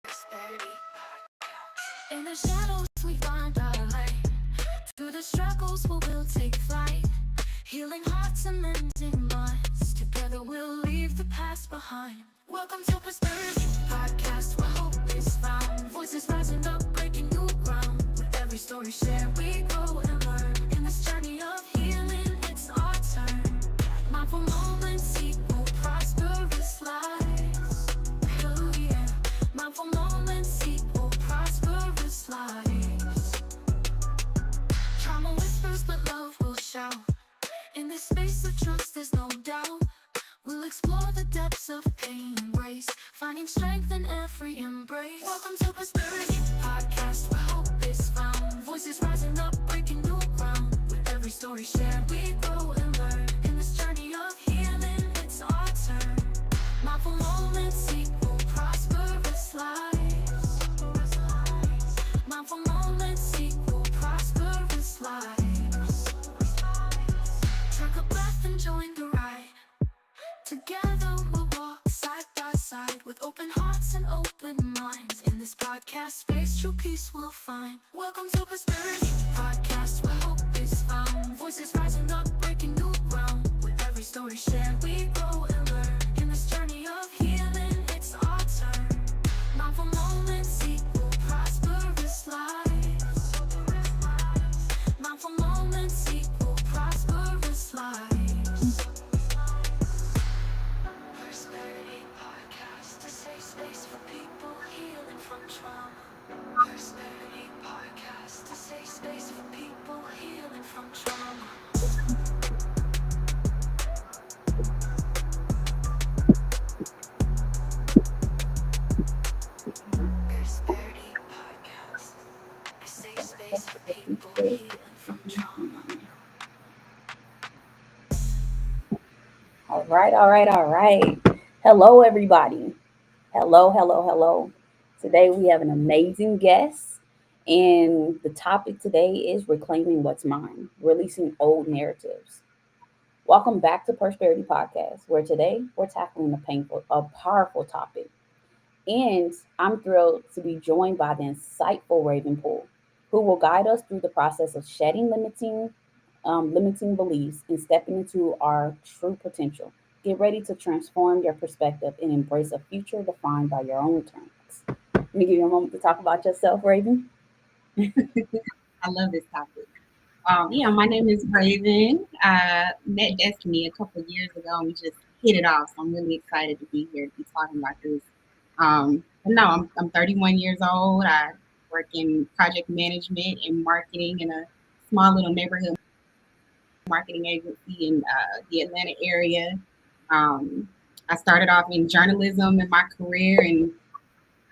Prosperity. In the shadows we find our light. Through the struggles we will take flight. Healing hearts and mending minds. Together we'll leave the past behind. Welcome to Persperity Podcast, where hope is found. Voices rising up, breaking new ground. With every story shared, we grow and learn. In this journey of healing, it's our turn. Mindful moments equal prosperous lives. Oh yeah. Mindful moments equal prosperous lives. Trauma whispers, but love will shout. In this space of trust, there's no doubt. We'll explore the depths of pain and grace, finding strength in every embrace. Welcome to Persperity Podcast, where hope is found. Voices rising up, breaking new ground. With every story shared, we grow and learn. In this journey of healing, it's our turn. Mindful moments equal prosperous lives. Mindful moments equal prosperous lives. Take a breath and join the ride. Together we'll walk side by side with open hearts and open minds. In this podcast space, true peace we'll find. Welcome to Prosperity Podcast, where hope is found. Voices rising up, breaking new ground. With every story shared, we grow and learn. In this journey of healing, it's our turn. Mindful moments equal prosperous lives. Mindful moments equal prosperous lives. Persperity Podcast, a safe space for people healing from trauma. Persperity Podcast, a safe space for people healing from trauma. Persperity Podcast, a safe space for people healing from trauma. All right. Hello, everybody. Hello. Today we have an amazing guest, and the topic today is reclaiming what's mine, releasing old narratives. Welcome back to Persperity Podcast, where today we're tackling a powerful topic. And I'm thrilled to be joined by the insightful Raven Poole, who will guide us through the process of shedding limiting beliefs and stepping into our true potential. Get ready to transform your perspective and embrace a future defined by your own terms. Let me give you a moment to talk about yourself, Raven. I love this topic. My name is Raven. I met Destiny a couple of years ago and we just hit it off. So I'm really excited to be here to be talking about this. I'm 31 years old. I work in project management and marketing in a small little neighborhood marketing agency in the Atlanta area. I started off in journalism in my career and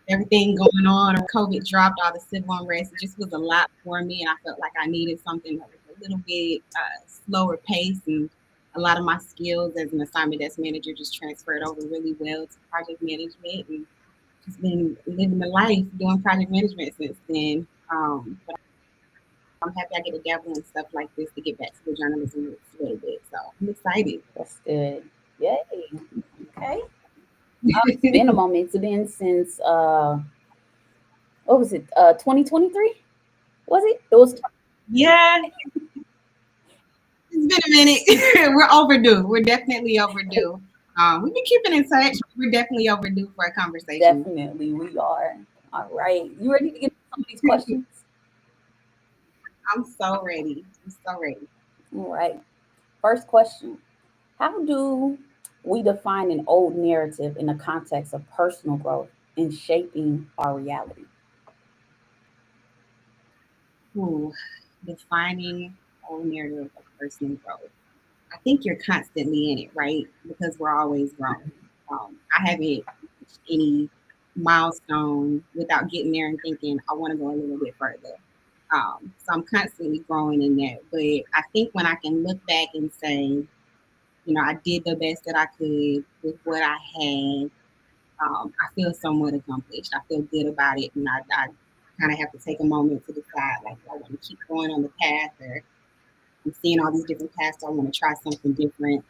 everything going on. COVID dropped, all the civil unrest. It just was a lot for me, and I felt like I needed something that was a little bit slower pace. And a lot of my skills as an assignment desk manager just transferred over really well to project management, and just been living the life doing project management since then. But I'm happy I get to dabble in stuff like this to get back to the journalism roots a little bit. So I'm excited. That's good. Yay. Okay. It's been a moment. It's been since what was it? 2023? Was it? It was. Yeah, it's been a minute. We're overdue. We're definitely overdue. We've been keeping in touch. We're definitely overdue for a conversation. Definitely, we are. All right. You ready to get some of these questions? I'm so ready. I'm so ready. All right. First question. How do we define an old narrative in the context of personal growth in shaping our reality? Ooh, defining old narrative of personal growth. I think you're constantly in it, right? Because we're always growing. I haven't reached any milestone without getting there and thinking I want to go a little bit further. So I'm constantly growing in that. But I think when I can look back and say, I did the best that I could with what I had. I feel somewhat accomplished. I feel good about it, and I kind of have to take a moment to decide, like, do I want to keep going on the path, or I'm seeing all these different paths, so I want to try something different.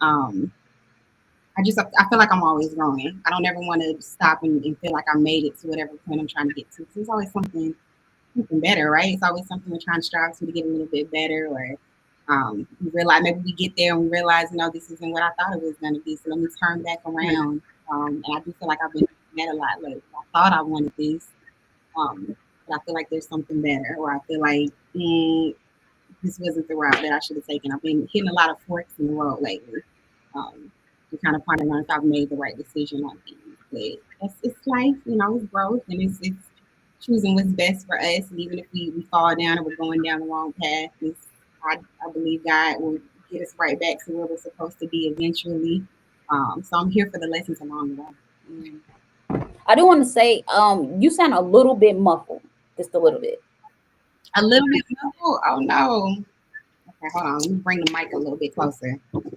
I feel like I'm always growing. I don't ever want to stop and feel like I made it to whatever point I'm trying to get to. So it's always something better, right? It's always something we're trying to strive to get a little bit better, or we realize maybe we get there and we realize, this isn't what I thought it was going to be. So let me turn back around. And I do feel like I've been doing that a lot lately. I thought I wanted this, but I feel like there's something better, or I feel like this wasn't the route that I should have taken. I've been hitting a lot of forks in the road lately. To kind of find out if I've made the right decision on things. But it's life, it's growth, and it's choosing what's best for us. And even if we fall down or we're going down the wrong path, I believe God will get us right back to where we're supposed to be eventually. So I'm here for the lessons along the way. I do want to say, you sound a little bit muffled, just a little bit. A little bit muffled? Oh no. Okay, hold on. Let me bring the mic a little bit closer. Is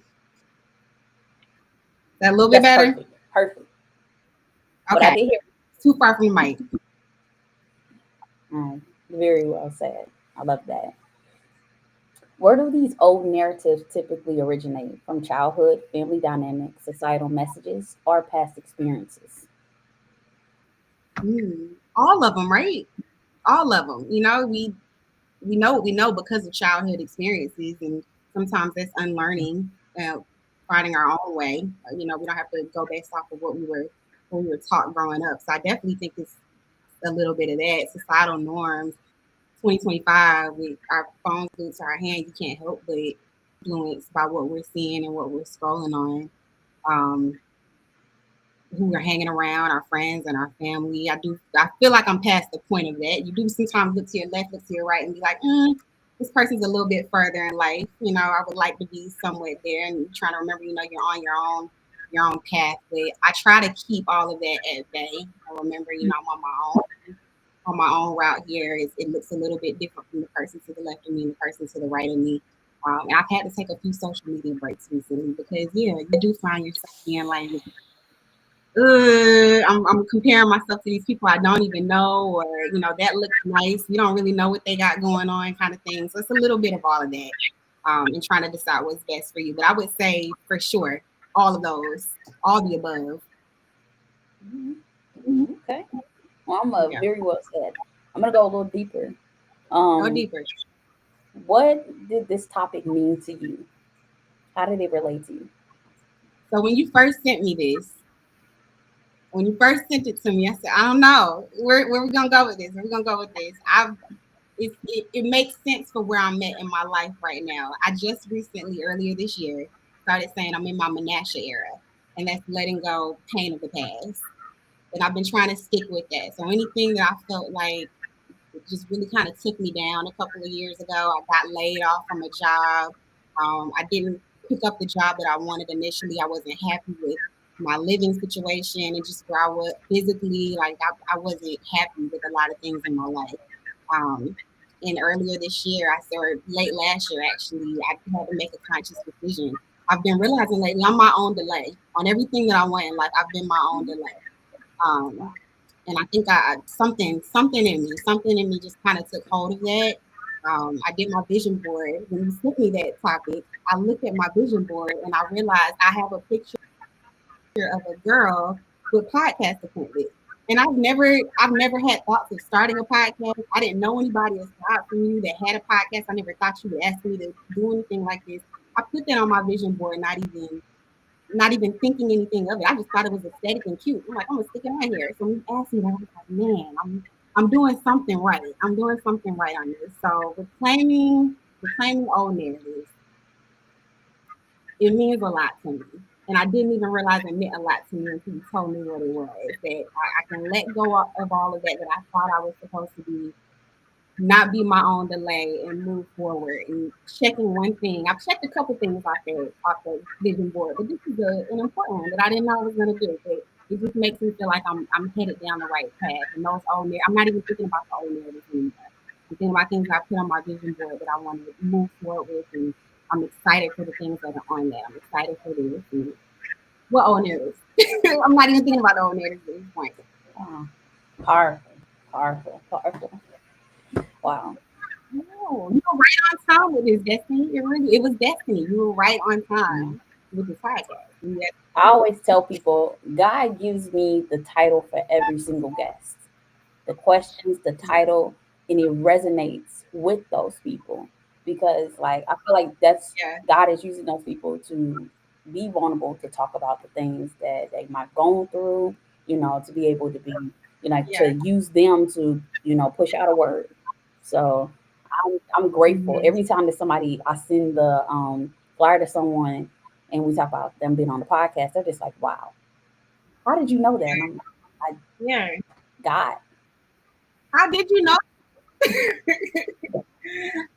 that a little bit better? Perfect. Okay. But I did hear too far from the mic. Very well said. I love that. Where do these old narratives typically originate? From childhood, family dynamics, societal messages, or past experiences? All of them, right? All of them. We know what we know because of childhood experiences, and sometimes that's unlearning, finding our own way. We don't have to go based off of what we were taught growing up. So I definitely think it's a little bit of that. Societal norms. 2025, with our phones glued to our hand, you can't help but influenced by what we're seeing and what we're scrolling on. Who we're hanging around, our friends and our family. I feel like I'm past the point of that. You do sometimes look to your left, look to your right, and be like, this person's a little bit further in life. I would like to be somewhere there, and you're trying to remember, you're on your own path. But I try to keep all of that at bay. I remember, I'm on my own route here. It looks a little bit different from the person to the left of me and the person to the right of me. And I've had to take a few social media breaks recently because, you do find yourself being like, I'm comparing myself to these people I don't even know, or that looks nice. We don't really know what they got going on, kind of thing. So it's a little bit of all of that, and trying to decide what's best for you. But I would say for sure, all of those, all the above. Okay, well, very well said. I'm gonna go a little deeper. Go deeper. What did this topic mean to you? How did it relate to you? So when you first sent me this. When you first sent it to me, I said, I don't know. Where we gonna go with this? It makes sense for where I'm at in my life right now. I just recently, earlier this year, started saying I'm in my Menashe era, and that's letting go pain of the past. And I've been trying to stick with that. So anything that I felt like it just really kind of took me down a couple of years ago, I got laid off from a job. I didn't pick up the job that I wanted initially. I wasn't happy with my living situation and just where I was physically. Like I wasn't happy with a lot of things in my life. And earlier this year, late last year actually, I had to make a conscious decision. I've been realizing lately I'm my own delay on everything that I want in life. I've been my own delay. And I think something in me just kind of took hold of that. I did my vision board. When you sent me that topic, I looked at my vision board and I realized I have a picture of a girl with podcast equipment. And I've never had thoughts of starting a podcast. I didn't know anybody aside from you that had a podcast. I never thought you would ask me to do anything like this. I put that on my vision board, not even thinking anything of it. I just thought it was aesthetic and cute. I'm like, I'm gonna stick it on here. So when you asked me that, I was like, man, I'm doing something right. I'm doing something right on this. So reclaiming old narratives, it means a lot to me. And I didn't even realize it meant a lot to me until you told me what it was. That I can let go of all of that I thought I was supposed to be, not be my own delay, and move forward. And checking one thing, I've checked a couple things off the vision board, but this is an important one that I didn't know I was going to do. But it just makes me feel like I'm headed down the right path. And those I'm not even thinking about the old narratives anymore. I'm thinking about things I put on my vision board that I want to move forward with, and I'm excited for the things that are on there. I'm excited for this. And what old narratives? I'm not even thinking about the old narratives at this point. Powerful. Wow. No, you were right on time with this, Destiny. It was Destiny. You were right on time with the podcast. Yeah. I always tell people God gives me the title for every single guest, the questions, the title, and it resonates with those people because, like, I feel like that's Yeah. God is using those people to be vulnerable to talk about the things that they might go through, to be able to be, Yeah. to use them to, push out a word. So I'm grateful Hmm. every time that somebody I send the flyer to someone and we talk about them being on the podcast. They're just like, "Wow, how did you know that?" And I'm like, "I Yeah. God." How did you know?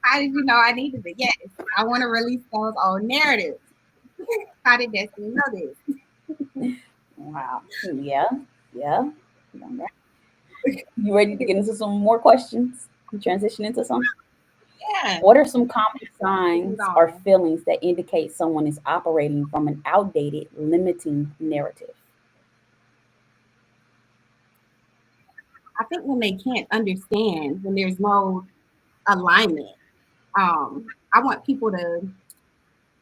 How did you know I needed it? Yes. I want to release those old narratives. How did Destiny know this? Wow. Yeah. Yeah. You ready to get into some more questions? Transition into some. Yeah. What are some common Bring it signs or on. feelings that indicate someone is operating from an outdated, limiting narrative? I think when they can't understand, when there's no alignment, I want people to.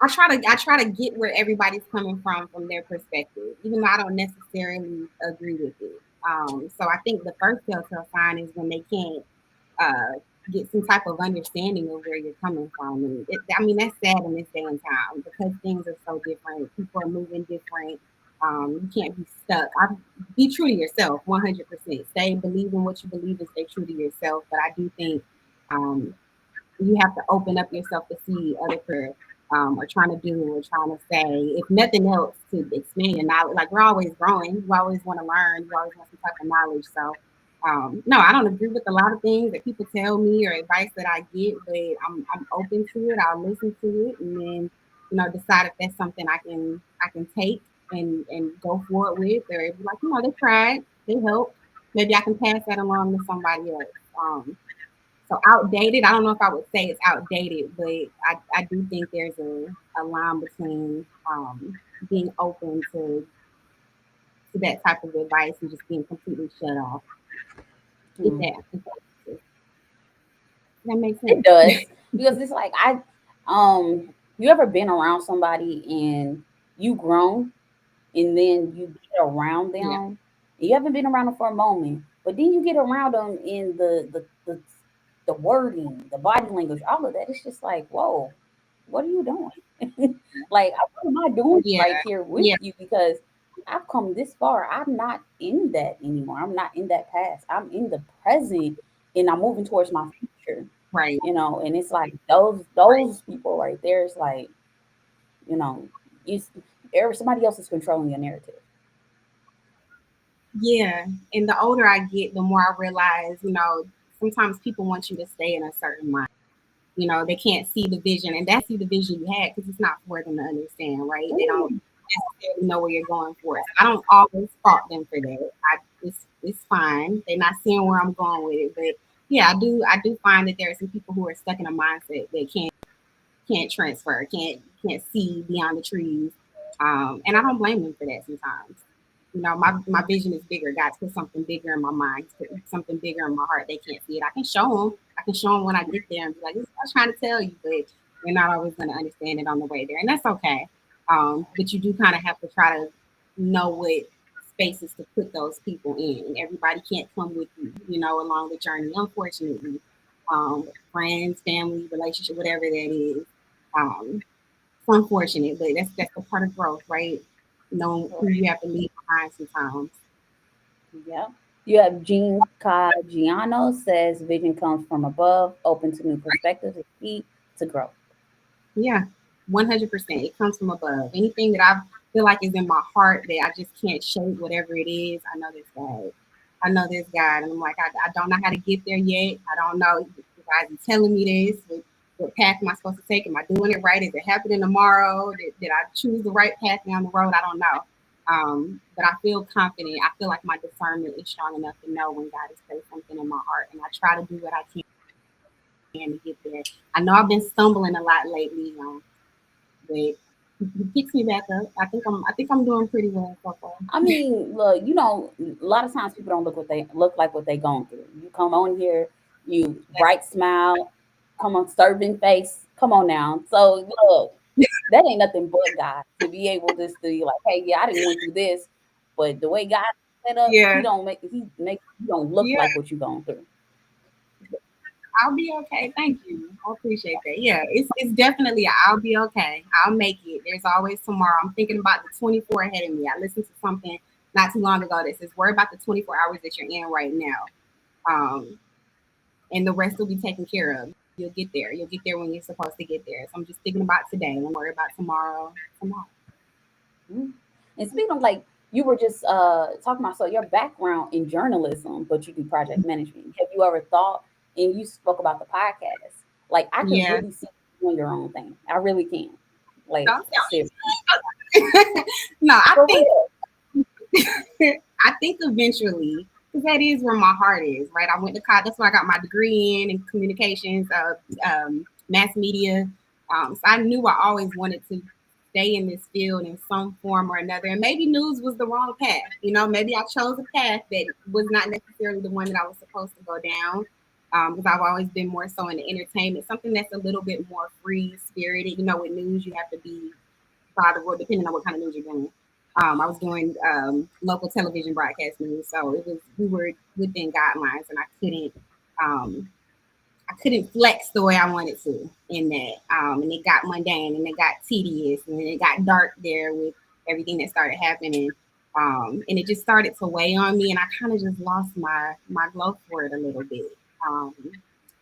I try to get where everybody's coming from their perspective, even though I don't necessarily agree with it. So I think the first telltale sign is when they can't uh, get some type of understanding of where you're coming from. And I mean, that's sad in this day and time because things are so different. People are moving different. You can't be stuck. Be true to yourself, 100%. Stay believe in what you believe and stay true to yourself. But I do think um, you have to open up yourself to see other are trying to do or trying to say, if nothing else, to expand your knowledge. Like we're always growing. You always want to learn. You always want some type of knowledge. So, no, I don't agree with a lot of things that people tell me or advice that I get, but I'm open to it. I'll listen to it and then, decide if that's something I can take and go forward with, or if like, they tried, they helped. Maybe I can pass that along to somebody else. So outdated, I don't know if I would say it's outdated, but I do think there's a line between being open to that type of advice and just being completely shut off. If Hmm. that makes It sense. does because it's like you ever been around somebody and you grown and then you get around Yeah, them. You haven't been around them for a moment, but then you get around them in the wording, the body language, all of that. It's just like, whoa, what are you doing? Like, what am I doing yeah, right here with yeah, you? Because I've come this far. I'm not in that anymore. I'm not in that past. I'm in the present, and I'm moving towards my future. right, And it's like right. those people right there. It's like, you know, you somebody else is controlling your narrative. Yeah, and the older I get, the more I realize, sometimes people want you to stay in a certain mind. They can't see the vision, and that's see the vision you had because it's not for them to understand, right? They don't Ooh. necessarily know where you're going for. So I don't always fault them for that. It's fine. They're not seeing where I'm going with it, but yeah, I do find that there are some people who are stuck in a mindset that can't transfer, can't see beyond the trees, and I don't blame them for that sometimes. My vision is bigger. God's put something bigger in my mind, put something bigger in my heart. They can't see it. I can show them. I can show them when I get there and be like, "This is what I was trying to tell you," but they're not always going to understand it on the way there, and that's okay. But you do kind of have to try to know what spaces to put those people in. Everybody can't come with you, along the journey. Unfortunately, friends, family, relationship, whatever that is. It's unfortunate, but that's the part of growth, right? Knowing who you have to leave behind sometimes. Yeah. You have Jean Caggiano says vision comes from above, open to new perspectives, is key to growth. Yeah, 100%. It comes from above. Anything that I feel like is in my heart that I just can't shape, whatever it is, I know this God. I know this God. And I'm like, I don't know how to get there yet. I don't know. You guys are telling me this. What path am I supposed to take? Am I doing it right? Is it happening tomorrow? Did I choose the right path down the road? I don't know. But I feel confident. I feel like my discernment is strong enough to know when God has placed something in my heart. And I try to do what I can to get there. I know I've been stumbling a lot lately, but he picks me back up. I think I'm doing pretty well so far. I mean, look, a lot of times people don't look like what they going through. You come on here, you bright smile, come on, serving face. Come on now. So look. That ain't nothing but God to be able just to be like, hey, yeah, I didn't went through this, but the way God set up, Yeah, he make you don't look yeah. like what you going through. I'll be okay. Thank you. I appreciate that. Yeah, it's definitely I'll be okay. I'll make it. There's always tomorrow. I'm thinking about the 24 ahead of me. I listened to something not too long ago that says, worry about the 24 hours that you're in right now. Um, and the rest will be taken care of. You'll get there. You'll get there when you're supposed to get there. So I'm just thinking about today and worry about tomorrow. Tomorrow. Mhm. And speaking of like, you were just talking about so your background in journalism, but you do project management. Have you ever thought? And you spoke about the podcast. Like I can Yeah. really see you doing your own thing. I really can. Like Don't tell seriously, me. No, I for think real. I think eventually, because that is where my heart is, right? I went to college. That's where I got my degree in communications, mass media. So I knew I always wanted to stay in this field in some form or another. And maybe news was the wrong path. Maybe I chose a path that was not necessarily the one that I was supposed to go down. Because I've always been more so in the entertainment, something that's a little bit more free spirited. With news, you have to be by the rule, depending on what kind of news you're doing. I was doing local television broadcast news, so we were within guidelines, and um, I couldn't flex the way I wanted to in that, and it got mundane, and it got tedious, and then it got dark there with everything that started happening, and it just started to weigh on me, and I kind of just lost my glow for it a little bit. Um,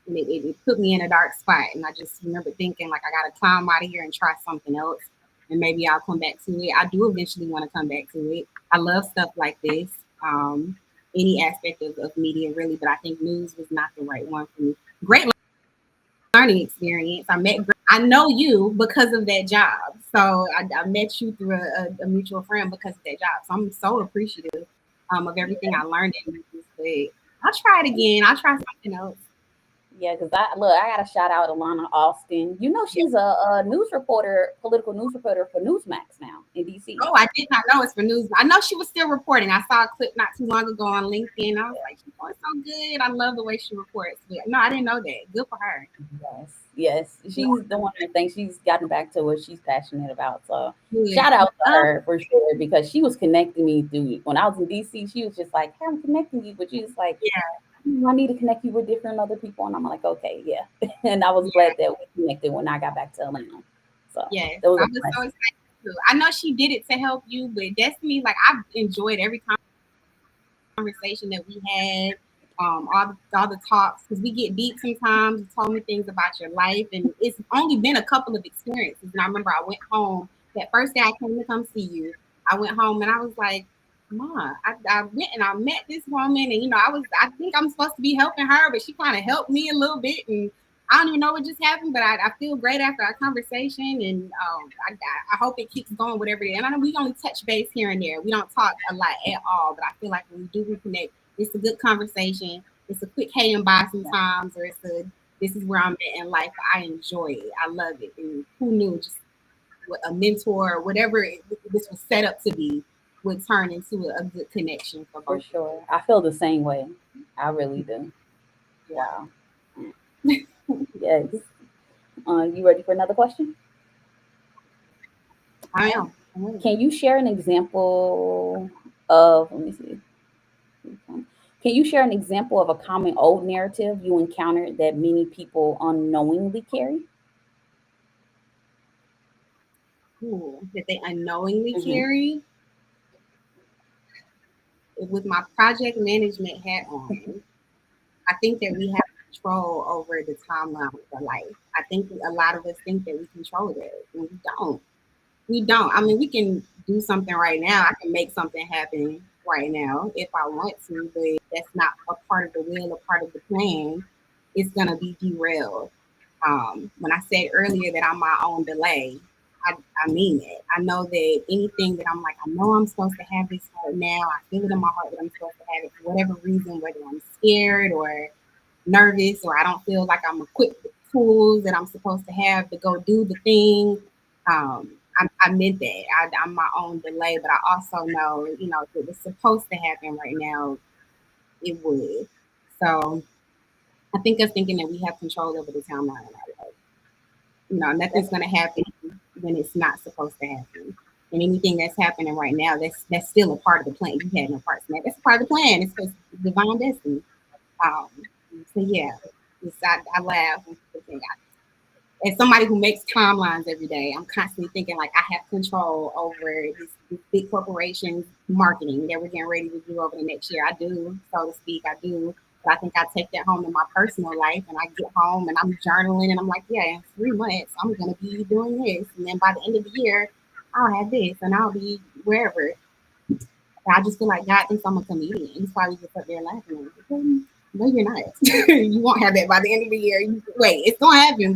and it put me in a dark spot, and I just remember thinking like I got to climb out of here and try something else, and maybe I'll come back to it. I do eventually want to come back to it. I love stuff like this, any aspect of media really, but I think news was not the right one for me. Great learning experience. I know you because of that job, so I met you through a mutual friend because of that job. So I'm so appreciative of everything I learned in this. But I'll try it again. I'll try something else. Yeah, because I got to shout out Alana Austin. You know, she's a news reporter, political news reporter for Newsmax now in DC. Oh, I did not know it's for news. I know she was still reporting. I saw a clip not too long ago on LinkedIn. I was like, she's doing so good. I love the way she reports. But no, I didn't know that. Good for her. Yes, yes, she's the one that thinks she's gotten back to what she's passionate about. So Good. shout out to her for sure because she was connecting me through when I was in DC. She was just like, "Hey, I'm connecting you," but she was like, I need to connect you with different other people. And I'm like, okay, yeah. And I was glad that we connected when I got back to Atlanta. So Yes, that was I a was so blessing. excited too. I know she did it to help you, but Destiny, like I've enjoyed every conversation that we had, all the talks, because we get deep sometimes. You told me things about your life, and it's only been a couple of experiences. And I remember I went home that first day I came to come see you. I went home and I was like, Ma, I went and I met this woman, and I think I'm supposed to be helping her, but she kind of helped me a little bit, and I don't even know what just happened, but I feel great after our conversation, and I hope it keeps going, whatever it is. And I know we only touch base here and there. We don't talk a lot at all, but I feel like when we do reconnect, it's a good conversation. It's a quick hey and bye sometimes, or this is where I'm at in life. I enjoy it. I love it. And who knew just what a mentor or whatever this was set up to be would turn into a good connection for For both of sure. I feel the same way. I really do. Wow. us. Yes. You ready for another question? I All right. am. I am. Can you share an example of, let me see. Can you share an example of a common old narrative you encountered that many people unknowingly carry? Cool. That they unknowingly Hmm. carry. With my project management hat on, I think that we have control over the timeline of our life. I think a lot of us think that we control that, and we don't. We don't. I mean, we can do something right now. I can make something happen right now if I want to, but that's not a part of the will, a part of the plan. It's gonna be derailed. When I said earlier that I'm my own delay, I, I mean it. I know that anything that I'm like, I know I'm supposed to have this right now. I feel it in my heart that I'm supposed to have it for whatever reason, whether I'm scared or nervous or I don't feel like I'm equipped with tools that I'm supposed to have to go do the thing. I meant that. I'm my own delay, but I also know, if it was supposed to happen right now, it would. So I think us thinking that we have control over the timeline in our life. Nothing's going to happen when it's not supposed to happen. And anything that's happening right now, that's still a part of the plan. You had no parts in that. That's a part of the plan. It's supposed to be divine destiny. Um, so yeah, I laugh when people think as somebody who makes timelines every day, I'm constantly thinking like I have control over these big corporations marketing that we're getting ready to do over the next year. I do, so to speak, I do. But I think I take that home in my personal life, and I get home and I'm journaling, and I'm like, yeah, in 3 months I'm gonna be doing this, and then by the end of the year I'll have this, and I'll be wherever. And I just feel like God thinks I'm a comedian. He's probably just up there laughing. No, you're not. You won't have that by the end of the year. Wait, it's gonna happen,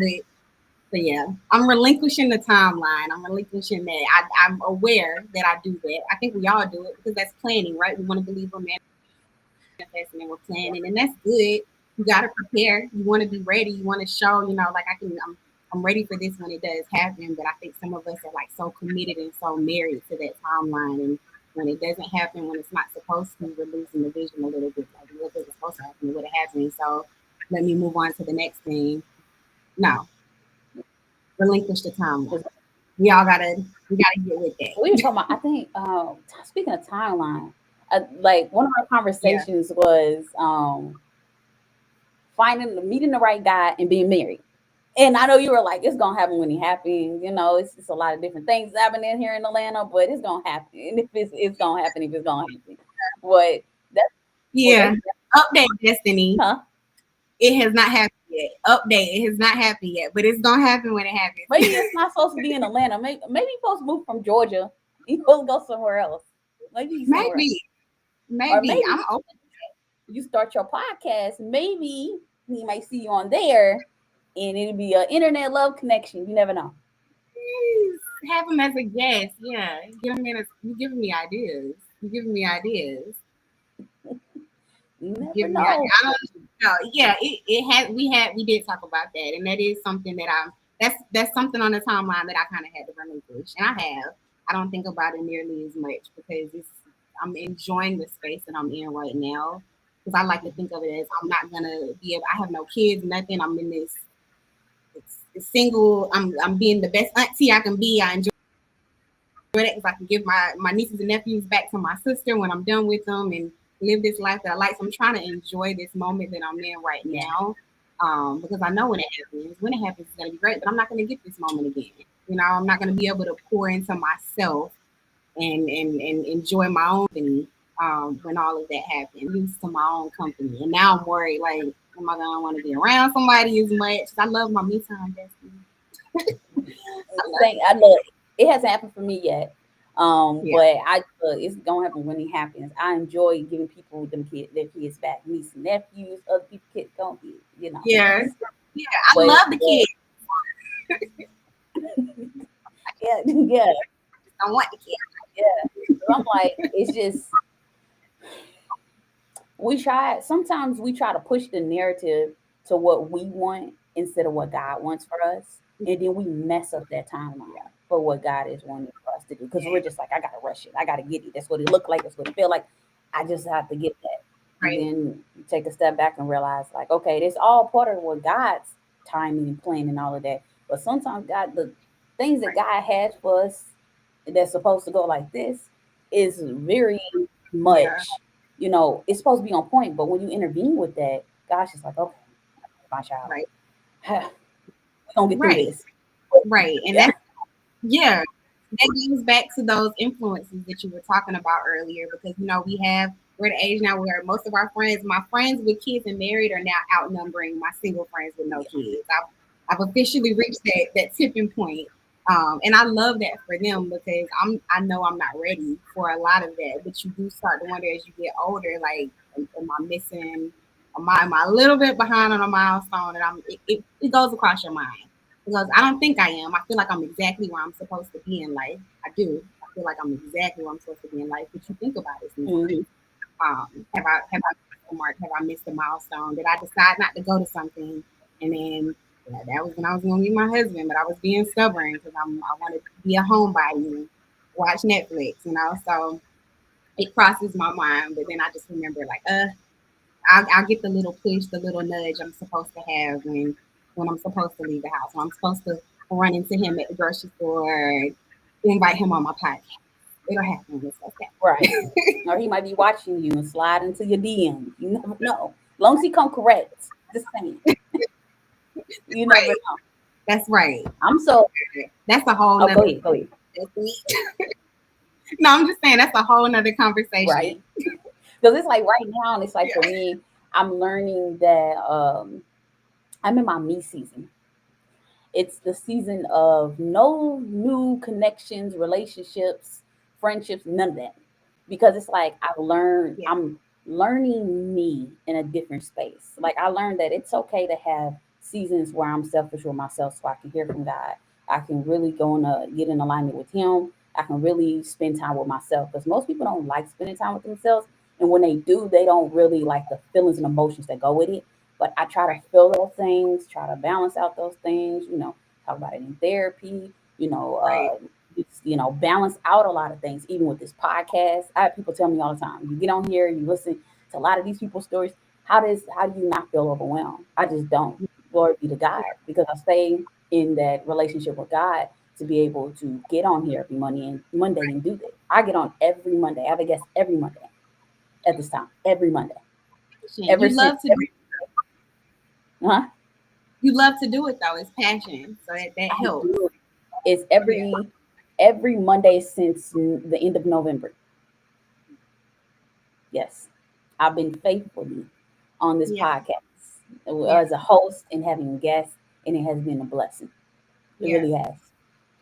but yeah, I'm relinquishing the timeline. I'm relinquishing that. I'm aware that I do that. I think we all do it because that's planning, right? We want to believe we're manifesting and we're planning, and that's good. You got to prepare. You want to be ready. You want to show, like I'm ready for this when it does happen. But I think some of us are like so committed and so married to that timeline, and when it doesn't happen, when it's not supposed to, we're losing the vision a little bit. Like what was supposed to happen, it would have happened. So let me move on to the next thing. No, relinquish the timeline. We gotta get with that. We were talking about, I think, speaking of timeline, like one of our conversations was meeting the right guy and being married. And I know you were like, it's gonna happen when it happens. It's a lot of different things happening here in Atlanta, but it's gonna happen. And if it's gonna happen, if it's gonna happen. But that's update destiny. Huh? It has not happened yet. Update. It has not happened yet, but it's gonna happen when it happens. Maybe it's not supposed to be in Atlanta. Maybe you're supposed to move from Georgia. You're supposed to go somewhere else. Maybe. I'm open. You start your podcast. Maybe he might see you on there, and it'll be an internet love connection. You never know. Please have him as a guest. Yeah, you're giving me ideas. You're giving me ideas. You never know. I don't know. Yeah, we did talk about that, and that is something that that's something on the timeline that I kind of had to relinquish, and I don't think about it nearly as much because I'm enjoying the space that I'm in right now, because I like to think of it as I'm not gonna be able. I have no kids, nothing. I'm in this. It's single. I'm being the best auntie I can be. I enjoy that because I can give my nieces and nephews back to my sister when I'm done with them and live this life that I like. So I'm trying to enjoy this moment that I'm in right now, because I know when it happens. When it happens, it's gonna be great. But I'm not gonna get this moment again. I'm not gonna be able to pour into myself and enjoy my own company when all of that happened. Used to my own company, and now I'm worried. Like, am I gonna want to be around somebody as much? I love my me time, Destiny. I know it hasn't happened for me yet. But it's gonna happen when it happens. I enjoy giving people their kids back, nieces and nephews, other people's kids don't be, Yeah, I love the kids. yeah. I want the kids. Yeah. So I'm like, it's just sometimes we try to push the narrative to what we want instead of what God wants for us. And then we mess up that timeline for what God is wanting for us to do. Because we're just like, I gotta rush it. I gotta get it. That's what it looked like. That's what it felt like. I just have to get that. Right. And then you take a step back and realize, like, okay, this all part of what God's timing and plan and all of that. But sometimes the things that God has for us that's supposed to go like this is very much, it's supposed to be on point. But when you intervene with that, God's just like, okay, my child, right? We're gonna get through this, right? And that goes back to those influences that you were talking about earlier, because we're at the age now where most of my friends with kids and married are now outnumbering my single friends with no kids. I've officially reached that tipping point. And I love that for them, because I know I'm not ready for a lot of that. But you do start to wonder as you get older, like, am I missing? Am I a little bit behind on a milestone? And it goes across your mind, because I don't think I am. I feel like I'm exactly where I'm supposed to be in life. I do. I feel like I'm exactly where I'm supposed to be in life. But you think about it sometimes. Have I missed the mark? Have I missed a milestone? Did I decide not to go to something, and then that was when I was going to meet my husband, but I was being stubborn because I wanted to be a homebody and watch Netflix, So it crosses my mind, but then I just remember, like, I'll get the little push, the little nudge I'm supposed to have when I'm supposed to leave the house, when I'm supposed to run into him at the grocery store, invite him on my podcast. It'll happen. It's okay. Right. Or he might be watching you and slide into your DM. You never know. As long as he come correct. Just saying. You never Right. know. That's right. I'm so That's a whole oh go nother. ahead, go ahead. No, I'm just saying that's a whole nother conversation. Right. Because it's like right now, and it's like for me, I'm learning that I'm in my me season. It's the season of no new connections, relationships, friendships, none of that. Because it's like Yeah. I'm learning me in a different space. Like I learned that it's okay to have seasons where I'm selfish with myself so I can hear from God. I can really go in get in alignment with Him. I can really spend time with myself because most people don't like spending time with themselves. And when they do, they don't really like the feelings and emotions that go with it. But I try to Right. feel those things, try to balance out those things, talk about it in therapy, you know, Right. uh, balance out a lot of things, even with this podcast. I have people tell me all the time, you get on here, you listen to a lot of these people's stories. How do you not feel overwhelmed? I just don't. Glory be to God, because I stay in that relationship with God to be able to get on here every Monday and do this. I get on every Monday. I have a guest every Monday at this time, every Monday. Ever You since love to every huh? you love to do it though. It's passion, so that I helps. do it. It's Yeah. every Monday since the end of November. Yes, I've been faithfully on this Yeah. podcast Yeah. as a host and having guests, and it has been a blessing. It Yeah. really has.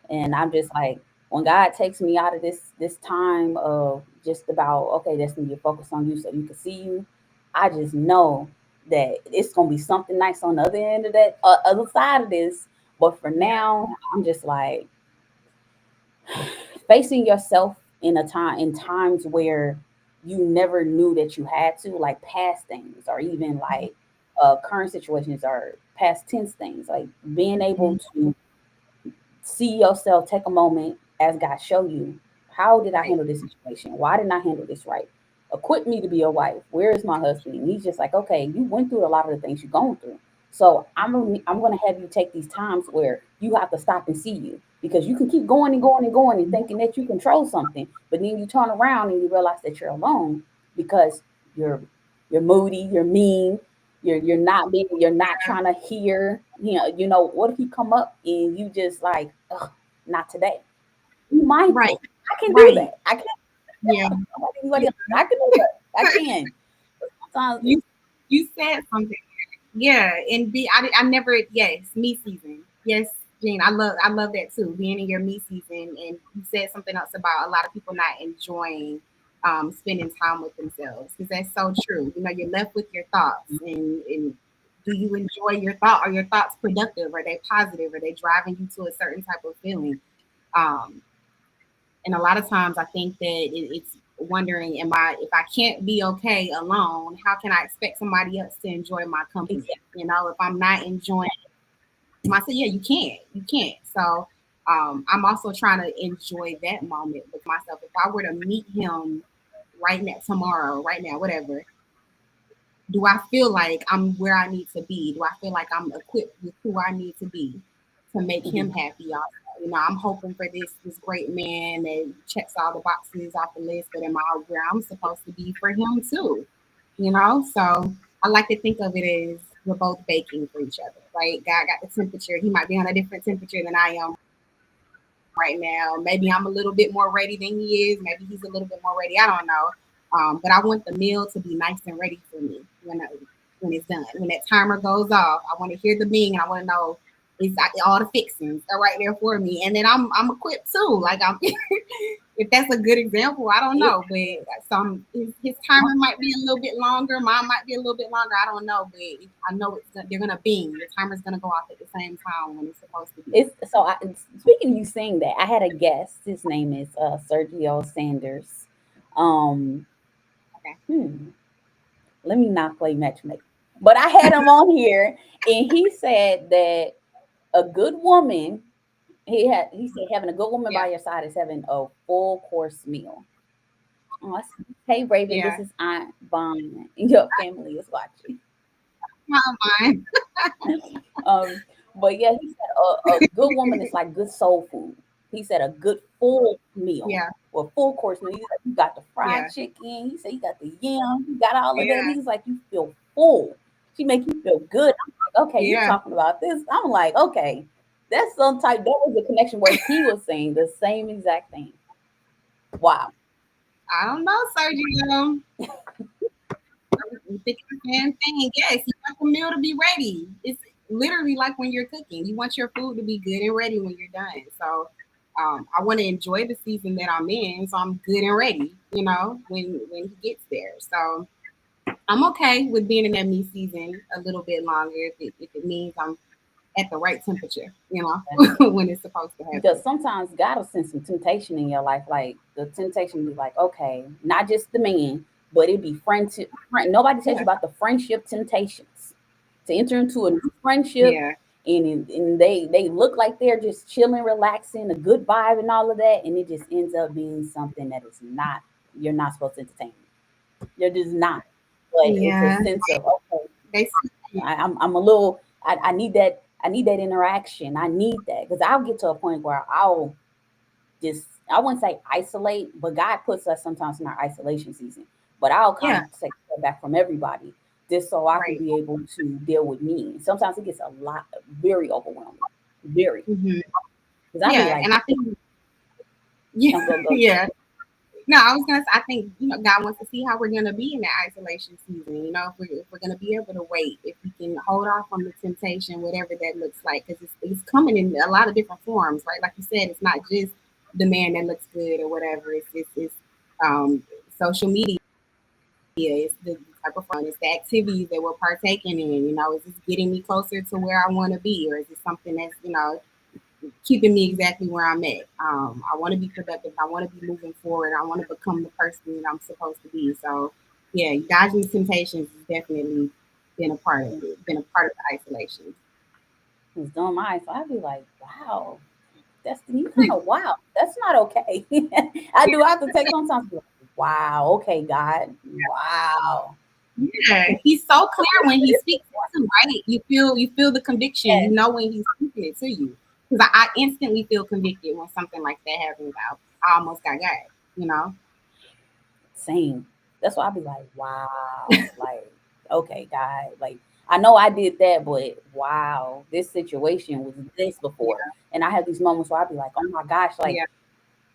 And I'm just like, when God takes me out of this time of just about okay, that's when you focus on you so you can see you. I just know that it's gonna be something nice on the other end of that other side of this. But for Yeah. now, I'm just like facing yourself in times where you never knew that you had to, like past things or even like current situations or past tense things, like being able Mhm. to see yourself, take a moment as God show you, how did I Right. handle this situation? Why didn't I handle this right? Equip me to be a wife. Where is my husband? And he's just like, okay, you went through a lot of the things you're going through. So I'm gonna have you take these times where you have to stop and see you, because you can keep going and going and going and thinking that you control something, but then you turn around and you realize that you're alone because you're you're moody, you're mean, you're not trying to hear, what if you come up and you just like, ugh, not today. Be Right. mindful. I can do Right. that. I can't Yeah. like anybody else. I can do that. I can. Sometimes You you said something. Yeah, and I never, yes, me season. Yes, Jean, I love that too. Being in your me season, and you said something else about a lot of people not enjoying spending time with themselves, because that's so true. You're left with your thoughts, and do you enjoy your thought? Are your thoughts productive? Are they positive? Are they driving you to a certain type of feeling? Um, and a lot of times I think that it's wondering, if I can't be okay alone, how can I expect somebody else to enjoy my company? exactly. If I'm not enjoying myself, yeah, you can't. So I'm also trying to enjoy that moment with myself. If I were to meet him right now, tomorrow, right now, whatever, do I feel like I'm where I need to be? Do I feel like I'm equipped with who I need to be to make him Mhm. happy? Also, I'm hoping for this great man that checks all the boxes off the list, but am I where I'm supposed to be for him too? So I like to think of it as we're both baking for each other, right? God got the temperature. He might be on a different temperature than I am right now. Maybe I'm a little bit more ready than he is. Maybe he's a little bit more ready. I don't know. But I want the meal to be nice and ready for me when it's done. When that timer goes off, I want to hear the bing, and I want to know all the fixings are right there for me, and then I'm equipped too. Like I'm, if that's a good example, I don't It, know, but his timer might be a little bit longer. Mine might be a little bit longer. I don't know, but I know they're gonna bing. The timer's gonna go off at the same time when it's supposed to be. it's so. Speaking of you saying that, I had a guest. His name is Sergio Sanders. Um, Okay. hmm, Let me not play matchmaker, but I had him on here, and he said that a good woman. He said having a good woman Yeah. by your side is having a full course meal. Oh, hey Raven, this Yeah. is Aunt Vaughn. Your family is watching. Not mine. Um, But yeah, he said a good woman is like good soul food. He said a good full meal Yeah, or full course meal. He's like, you got the fried yeah, chicken. He said you got the yam. You got all of that. yeah, He's like, you feel full. She make you feel good. I'm like, okay, you yeah. talking about this? I'm like, okay, that's some type. That was the connection where he was saying the same exact thing. Wow. I don't know, Sergio. I'm thinking the same thing. Yes, you want the meal to be ready. It's literally like when you're cooking. You want your food to be good and ready when you're done. So I want to enjoy the season that I'm in, so I'm good and ready. When he gets there. So I'm okay with being in that meat season a little bit longer if it means I'm at the right temperature. When it's supposed to happen. Because sometimes God will send some temptation in your life. Like the temptation be like, okay, not just the man, but it be friendship. Nobody tells you Yeah, about the friendship temptations to enter into a new friendship, yeah, and they look like they're just chilling, relaxing, a good vibe, and all of that, and it just ends up being something that is not. You're not supposed to entertain. You're just not. But it's a yeah. sense of okay, They see. I'm a little. I need that. I need that interaction. I need that because I'll get to a point where I'll just I wouldn't say isolate, but God puts us sometimes in our isolation season. But I'll kind Yeah, of take a step back from everybody just so I can right. be able to deal with me. Sometimes it gets a lot, very overwhelming, very. Hmm. Because I'll be Yeah, like, and I think yeah, no, go. yeah. No, I was gonna say I think God wants to see how we're gonna be in that isolation season. If we're gonna be able to wait, if we can hold off on the temptation, whatever that looks like, because it's coming in a lot of different forms, right? Like you said, it's not just the man that looks good or whatever. It's um, social media. It's the type of fun. It's the activities that we're partaking in. Is this getting me closer to where I want to be, or is it something that's keeping me exactly where I'm at. I want to be productive. I want to be moving forward. I want to become the person that I'm supposed to be. So, yeah, dodging temptations has definitely been a part of it. Been a part of the isolation. It's doing mine. So I'd be like, wow, Destiny, you kind of wow. That's not okay. I do have to take sometimes. Be like, wow. Okay, God. Wow. Yeah, he's so clear when he speaks it too, right? You feel the conviction. You Yes. know when he's speaking it to you. Because I instantly feel convicted when something like that happens. I almost got. You know. Same. That's why I'd be like, wow. Like, okay, God. Like, I know I did that, but wow, this situation was this Yeah, before. And I have these moments where I'd be like, oh my gosh, like yeah,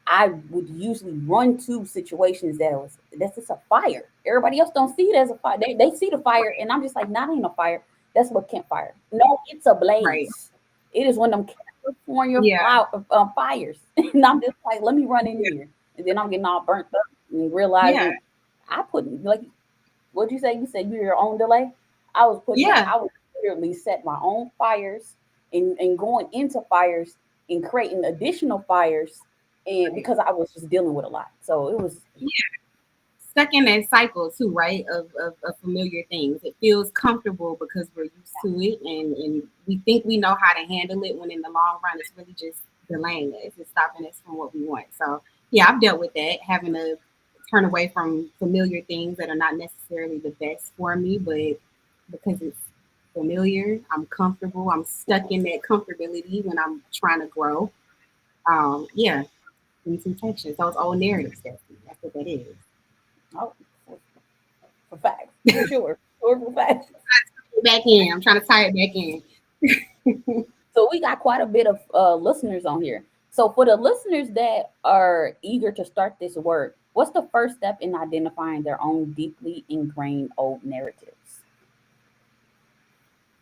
I would usually run to situations that it was that's just a fire. Everybody else don't see it as a fire. They see the fire, and I'm just like, not ain't a fire. That's what campfire. No, it's a right. blaze. It is one of them California Yeah, fires, and I'm just like, let me run in yeah, here, and then I'm getting all burnt up and yeah, realizing I put like what'd you say? You said you're your own delay. yeah. I would literally set my own fires and going into fires and creating additional fires and Right. because I was just dealing with a lot. So it was Stuck in that cycle too, right? Of familiar things. It feels comfortable because we're used to it and we think we know how to handle it when in the long run it's really just delaying us. It's stopping us from what we want. So yeah, I've dealt with that, having to turn away from familiar things that are not necessarily the best for me, but because it's familiar, I'm comfortable, I'm stuck in that comfortability when I'm trying to grow. Yeah, and temptations, those old narratives, that's what that is. oh, for facts, for sure, for facts. Back in. I'm trying to tie it back in. So we got quite a bit of listeners on here. So for the listeners that are eager to start this work, what's the first step in identifying their own deeply ingrained old narratives?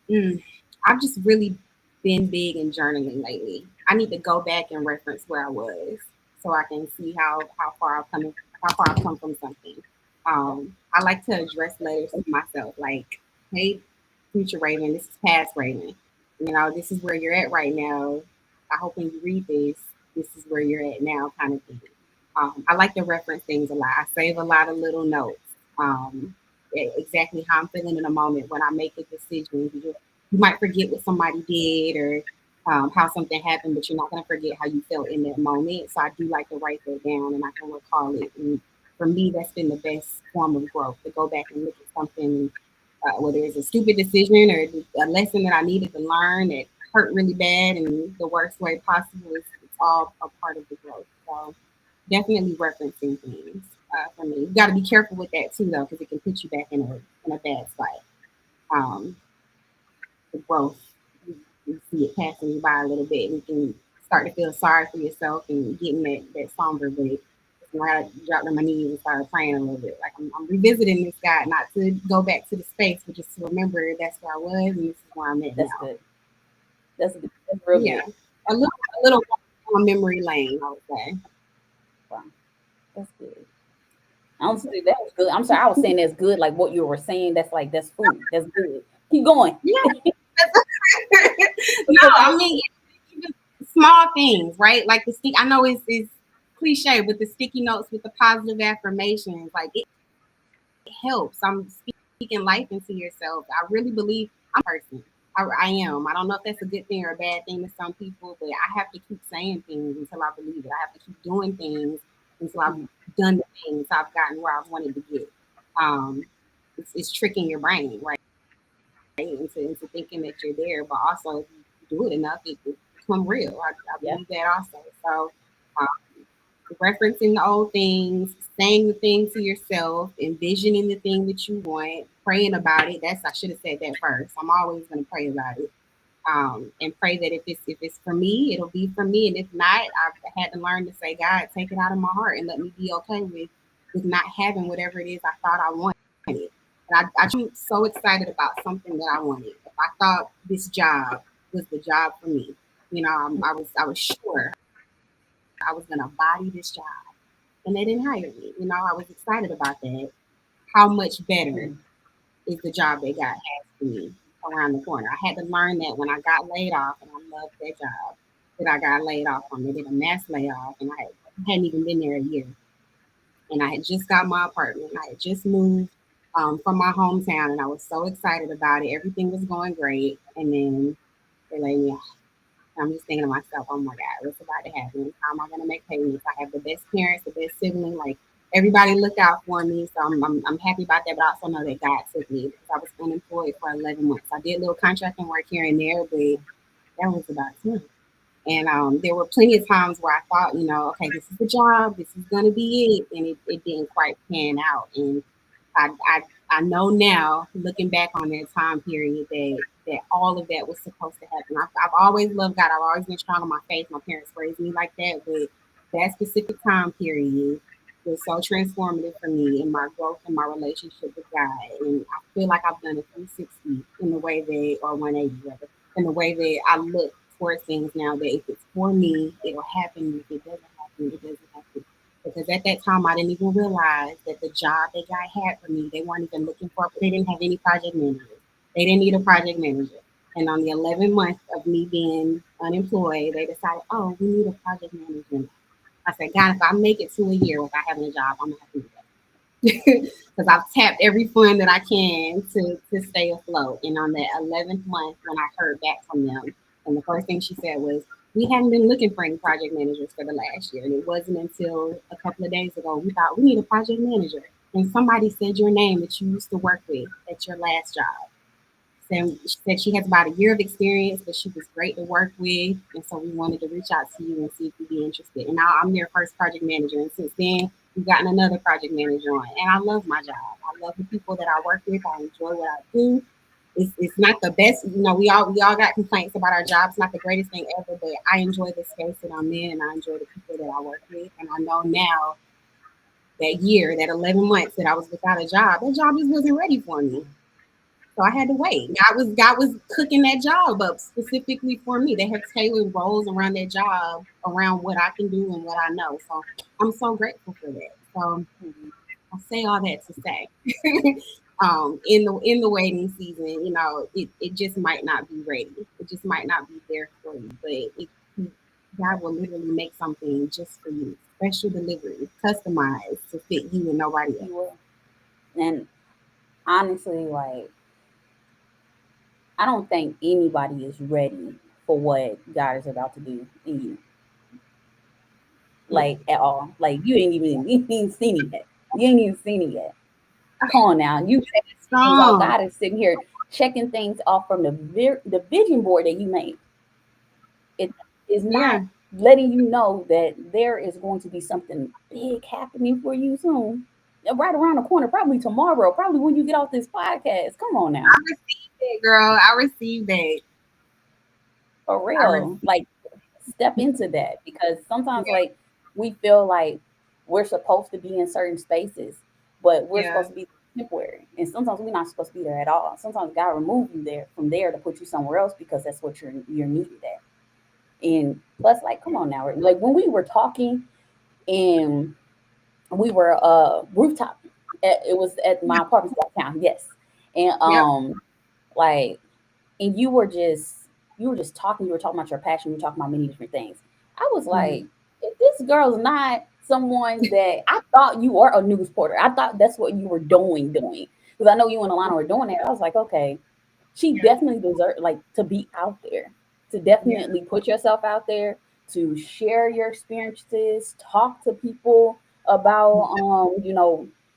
Mm, I've just really been big in journaling lately. I need to go back and reference where I was so I can see how far I've come from something. I like to address letters to myself, like, "Hey, future Raven, this is past Raven. This is where you're at right now. I hope when you read this is where you're at now," kind of thing. I like to reference things a lot. I save a lot of little notes. Exactly how I'm feeling in a moment when I make a decision. You might forget what somebody did or how something happened, but you're not going to forget how you felt in that moment. So I do like to write that down and I can recall it. And for me, that's been the best form of growth to go back and look at something, whether it's a stupid decision or a lesson that I needed to learn that hurt really bad in the worst way possible. It's all a part of the growth. So definitely referencing things for me. You got to be careful with that too, though, because it can put you back in a bad spot. Um, the growth, you see it passing you by a little bit, and you can start to feel sorry for yourself and getting that somber. But when I dropped on my knees and started praying a little bit, like I'm revisiting this guy, not to go back to the space, but just to remember that's where I was and this is where I'm at That's now. good. That's good. That's real Yeah, good. a little on memory lane, I would say. Wow, that's good. I don't see that was good. I'm sorry, I was saying that's good. Like what you were saying, that's like that's food. That's good. Keep going. Yeah. No, Because I mean even small things, right? Like the stick. I know it's cliche, but the sticky notes with the positive affirmations, like it helps. I'm speaking life into yourself. I really believe I'm a person. I am. I don't know if that's a good thing or a bad thing to some people, but I have to keep saying things until I believe it. I have to keep doing things until I've done the things I've gotten where I've wanted to get. Um, it's tricking your brain, right? Into thinking that you're there, but also if you do it enough, it become real. I yeah, believe that also. So um, referencing the old things, saying the thing to yourself, envisioning the thing that you want, praying about it. That's I should have said that first. I'm always going to pray about it, and pray that if it's for me, it'll be for me, and if not, I've had to learn to say, God, take it out of my heart and let me be okay with not having whatever it is I thought I wanted. And I'm so excited about something that I wanted. If I thought this job was the job for me, I was sure I was going to body this job and they didn't hire me. I was excited about that. How much better mm, is the job they got has for me around the corner? I had to learn that when I got laid off, and I loved that job that I got laid off from. They did a mass layoff, and hadn't even been there a year. And I had just got my apartment. I had just moved from my hometown, and I was so excited about it. Everything was going great, and then they laid me off. I'm just thinking to myself, oh my God, what's about to happen? How am I going to make payments? I have the best parents, the best sibling. Like everybody looked out for me. So I'm happy about that. But I also know that God took me because I was unemployed for 11 months. I did a little contracting work here and there, but that was about it. And there were plenty of times where I thought, okay, this is the job. This is going to be it. And it didn't quite pan out. And I, I I know now, looking back on that time period, that all of that was supposed to happen. I've always loved God. I've always been strong on my faith. My parents raised me like that, but that specific time period was so transformative for me in my growth and my relationship with God. And I feel like I've done a 360 in the way that, or 180 rather, in the way that I look towards things now. That if it's for me, it'll happen. If it doesn't happen, it doesn't happen. Because at that time, I didn't even realize that the job that God had for me, they weren't even looking for. They didn't have any project managers. They didn't need a project manager. And on the 11th month of me being unemployed, they decided, oh, we need a project manager. I said, God, if I make it to a year without having a job, I'm gonna have to do that. Because I've tapped every fund that I can to stay afloat. And on that 11th month, when I heard back from them, and the first thing she said was, we haven't been looking for any project managers for the last year. And it wasn't until a couple of days ago we thought we need a project manager. And somebody said your name that you used to work with at your last job. So she said she has about a year of experience, but she was great to work with. And so we wanted to reach out to you and see if you'd be interested. And now I'm their first project manager. And since then, we've gotten another project manager on. And I love my job. I love the people that I work with. I enjoy what I do. It's not the best, we all got complaints about our jobs, not the greatest thing ever, but I enjoy the space that I'm in and I enjoy the people that I work with. And I know now that year, that 11 months that I was without a job, that job just wasn't ready for me. So I had to wait. God was cooking that job up specifically for me. They have tailored roles around that job, around what I can do and what I know. So I'm so grateful for that. So I say all that to say, in the waiting season, it just might not be ready. It just might not be there for you. But God will literally make something just for you, special delivery, customized to fit you and nobody else. you will. And honestly, like I don't think anybody is ready for what God is about to do in you, Yeah, like at all. Like you ain't even seen it yet. You ain't even seen it yet. Come on now, you checking things off. strong. God is sitting here checking things off from the vision board that you made. It is not Yeah. letting you know that there is going to be something big happening for you soon. Right around the corner, probably tomorrow, probably when you get off this podcast. Come on I now. received it, girl. I received that. For I real. received. Like step into that because sometimes Yeah. like we feel like we're supposed to be in certain spaces, but we're Yeah. supposed to be temporary. And sometimes we're not supposed to be there at all. Sometimes God remove you there from there to put you somewhere else because that's what you're needed at. And plus, like, come on now, like when we were talking and we were rooftop, it was at my apartment downtown, yes. And Yep. like and you were just talking, you were talking about your passion, you were talking about many different things. I was Mm-hmm. like, if this girl's not someone that I thought you were a news reporter, I thought that's what you were doing. Because I know you and Alana were doing it. I was like, okay, she Yeah. definitely deserves like to be out there, to Yeah. definitely put yourself out there, to share your experiences, talk to people about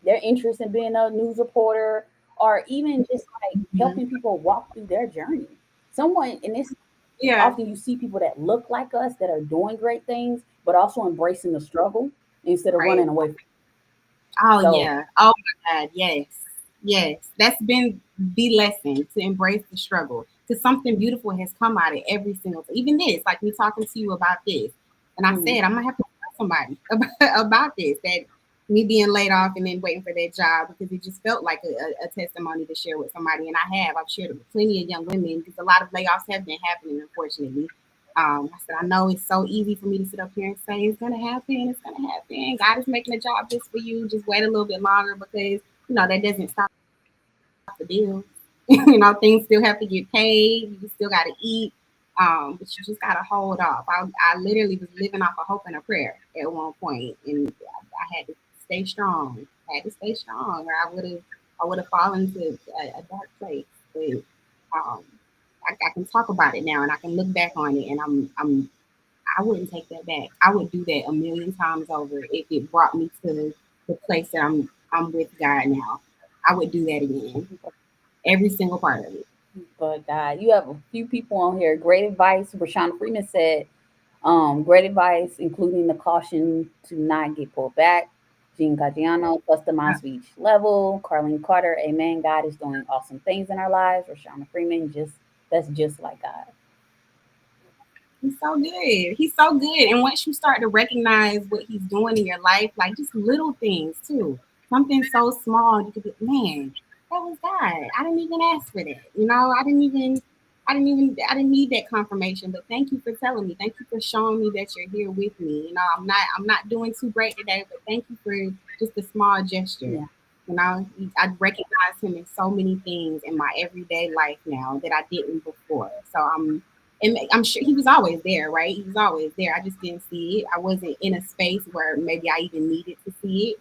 their interest in being a news reporter, or even just like Mhm. helping people walk through their journey. Someone and it's Yeah. often you see people that look like us that are doing great things, but also embracing the struggle instead of Right. running away from it. Oh So yeah. Oh my God. Yes. Yes. That's been the lesson, to embrace the struggle. Because something beautiful has come out of every single thing. Even this, like me talking to you about this. And I mhm, said, I'm gonna have to tell somebody about this. That me being laid off and then waiting for that job, because it just felt like a testimony to share with somebody. And I've shared it with plenty of young women, because a lot of layoffs have been happening, unfortunately. I said, I know it's so easy for me to sit up here and say, it's going to happen, it's going to happen. God is making a job just for you. Just wait a little bit longer, because, that doesn't stop the bills. Things still have to get paid. You still got to eat. But you just got to hold off. I literally was living off of hope and a prayer at one point, and I had to stay strong. I had to stay strong, or I would have fallen to a dark place. But um, I can talk about it now, and I can look back on it, and I wouldn't take that back. I would do that a million times over if it brought me to the place that I'm with God now. I would do that again. Every single part of it. but you have a few people on here. Great advice. Rashawn Freeman said, great advice, including the caution to not get pulled back. Jean Caggiano, customized for each level. Carlene Carter, amen. God is doing awesome things in our lives. Rashawn Freeman, that's just like God. He's so good. He's so good. And once you start to recognize what he's doing in your life, like just little things too, something so small, you could be, man, that was God. I didn't even ask for that. I didn't need that confirmation. But thank you for telling me. Thank you for showing me that you're here with me. I'm not doing too great today, but thank you for just a small gesture. Yeah. I recognize him in so many things in my everyday life now that I didn't before. So and I'm sure he was always there, right? He was always there. I just didn't see it. I wasn't in a space where maybe I even needed to see it.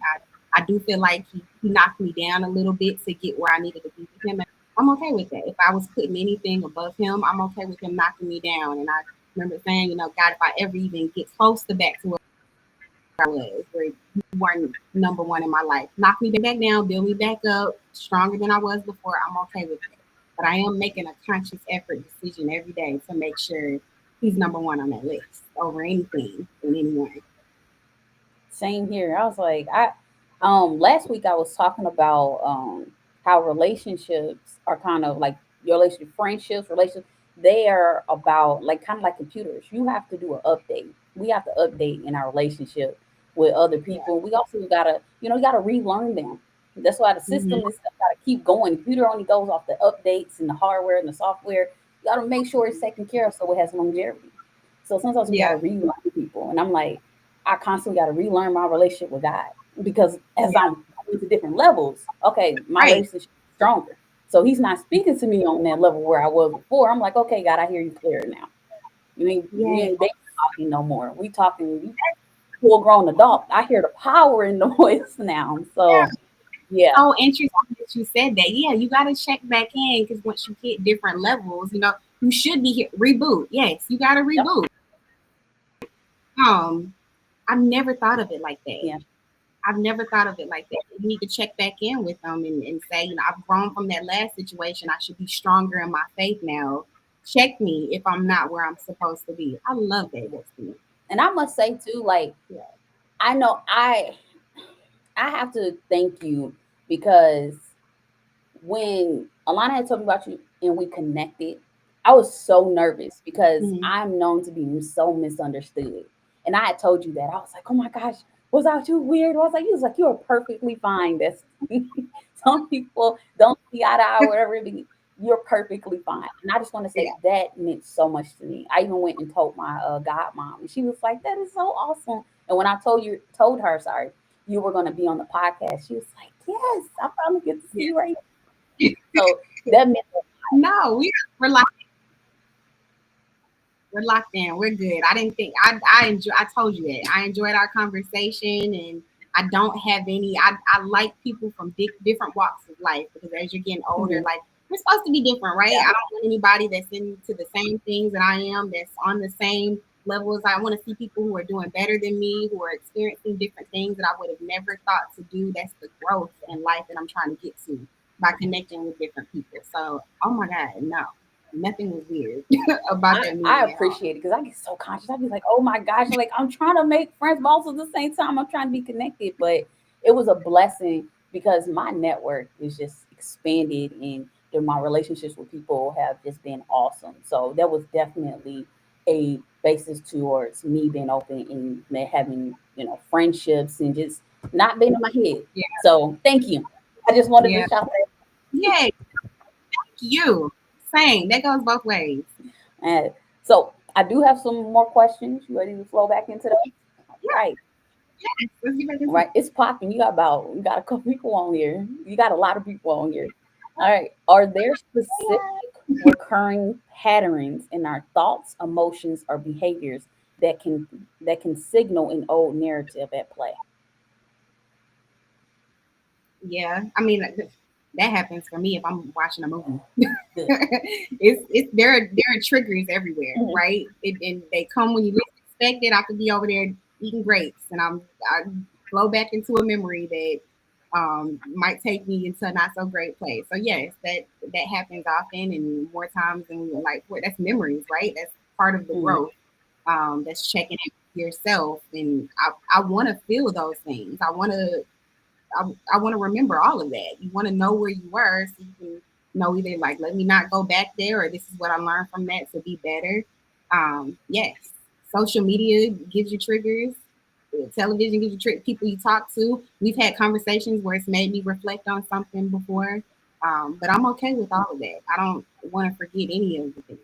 I do feel like he knocked me down a little bit to get where I needed to be with him. And I'm okay with that. If I was putting anything above him, I'm okay with him knocking me down. And I remember saying, God, if I ever even get close to back to where I was, where you weren't number one in my life, knock me back down, build me back up, stronger than I was before, I'm okay with it. But I am making a conscious effort decision every day to make sure he's number one on that list over anything and anyone. Same here. I was like, I last week I was talking about how relationships are kind of like your relationship, friendships, relationships. They are about like kind of like computers. You have to do an update. We have to update in our relationship with other Yeah. people. We also gotta, you gotta relearn them. That's why the Mm-hmm. system is gotta keep going. The computer only goes off the updates and the hardware and the software. You gotta make sure it's taken care of so it has longevity. So sometimes we gotta Yeah. relearn people. And I'm like, I constantly got to relearn my relationship with God because as Yeah. I'm going to different levels, okay, my Right. relationship is stronger. So He's not speaking to me on that level where I was before. I'm like, okay, God, I hear you clearer now. We Yeah. ain't baby talking no more. We talking you full grown adult. I hear the power in the voice now. So yeah, So interesting that you said that. Yeah, you got to check back in, because once you hit different levels, you should be reboot. Yes, you got to yep, reboot. Um, I've never thought of it like that. yeah, I've never thought of it like that. You need to check back in with them and say, I've grown from that last situation. I should be stronger in my faith now. check me if I'm not where I'm supposed to be. I love that, Destiny. And I must say too, like, Yeah. I know I have to thank you because when Alana had told me about you and we connected, I was so nervous because Mhm. I'm known to be so misunderstood. And I had told you that. I was like, oh my gosh, was I too weird? I was like, you was like, you are perfectly fine. That's some people don't see eye to eye, whatever it be. You're perfectly fine. And I just want to say Yeah. that meant so much to me. I even went and told my godmom, and she was like, that is so awesome. And when I told her, sorry, you were going to be on the podcast, she was like, yes, I finally get to see you right. So that meant No, we're locked in. We're good. I didn't think I enjoy. I told you that I enjoyed our conversation, and I don't have any. I like people from different walks of life because as you're getting older, mhm, like we're supposed to be different, right? yeah, I don't want anybody that's into the same things that I am, that's on the same level as I want to see people who are doing better than me, who are experiencing different things that I would have never thought to do. That's the growth in life that I'm trying to get to by connecting with different people. So, oh my God, no, nothing was weird about that I meeting at all. appreciate it because I get so conscious. I'd be like, oh my gosh, like I'm trying to make friends, but also at the same time, I'm trying to be connected. But it was a blessing because my network is just expanded and my relationships with people have just been awesome. So that was definitely a basis towards me being open and having, friendships and just not being in my head. Yeah, So thank you. I just wanted to yeah. shout Yay, you. Same. That goes both ways. that. So I do have some more questions. You ready to flow back into those? Yeah, Right. yeah. Let's get back into Right. It's popping. You got a couple people on here. You got a lot of people on here. All right. Are there specific recurring patterns in our thoughts, emotions, or behaviors that can signal an old narrative at play? Yeah. I mean, like, that happens for me if I'm watching a movie. Good. It's there are triggers everywhere, Mhm. right? And they come when you least expect it. I could be over there eating grapes, and I flow back into a memory that might take me into a not so great place. So yes, that happens often and more times than we would like. That's memories, right? That's part of the Mhm. growth. That's checking in with yourself, and I want to feel those things. I want to remember all of that. You want to know where you were so you can know either like let me not go back there or this is what I learned from that to be better. Yes, social media gives you triggers. Television gives you people you talk to. We've had conversations where it's made me reflect on something before, but I'm okay with all of that. I don't want to forget any of the things.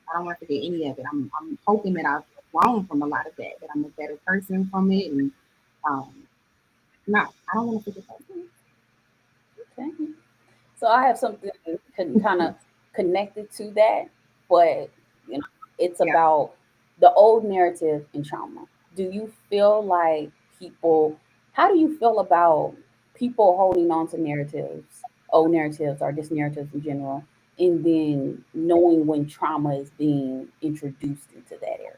I don't want to forget any of it. I'm hoping that I've grown from a lot of that. That I'm a better person from it, and um, no, I don't want to forget that. Okay. So I have something kind of connected to that, but it's Yeah. about the old narrative and trauma. Do you feel like people? How do you feel about people holding on to narratives, old narratives, or just narratives in general, and then knowing when trauma is being introduced into that area?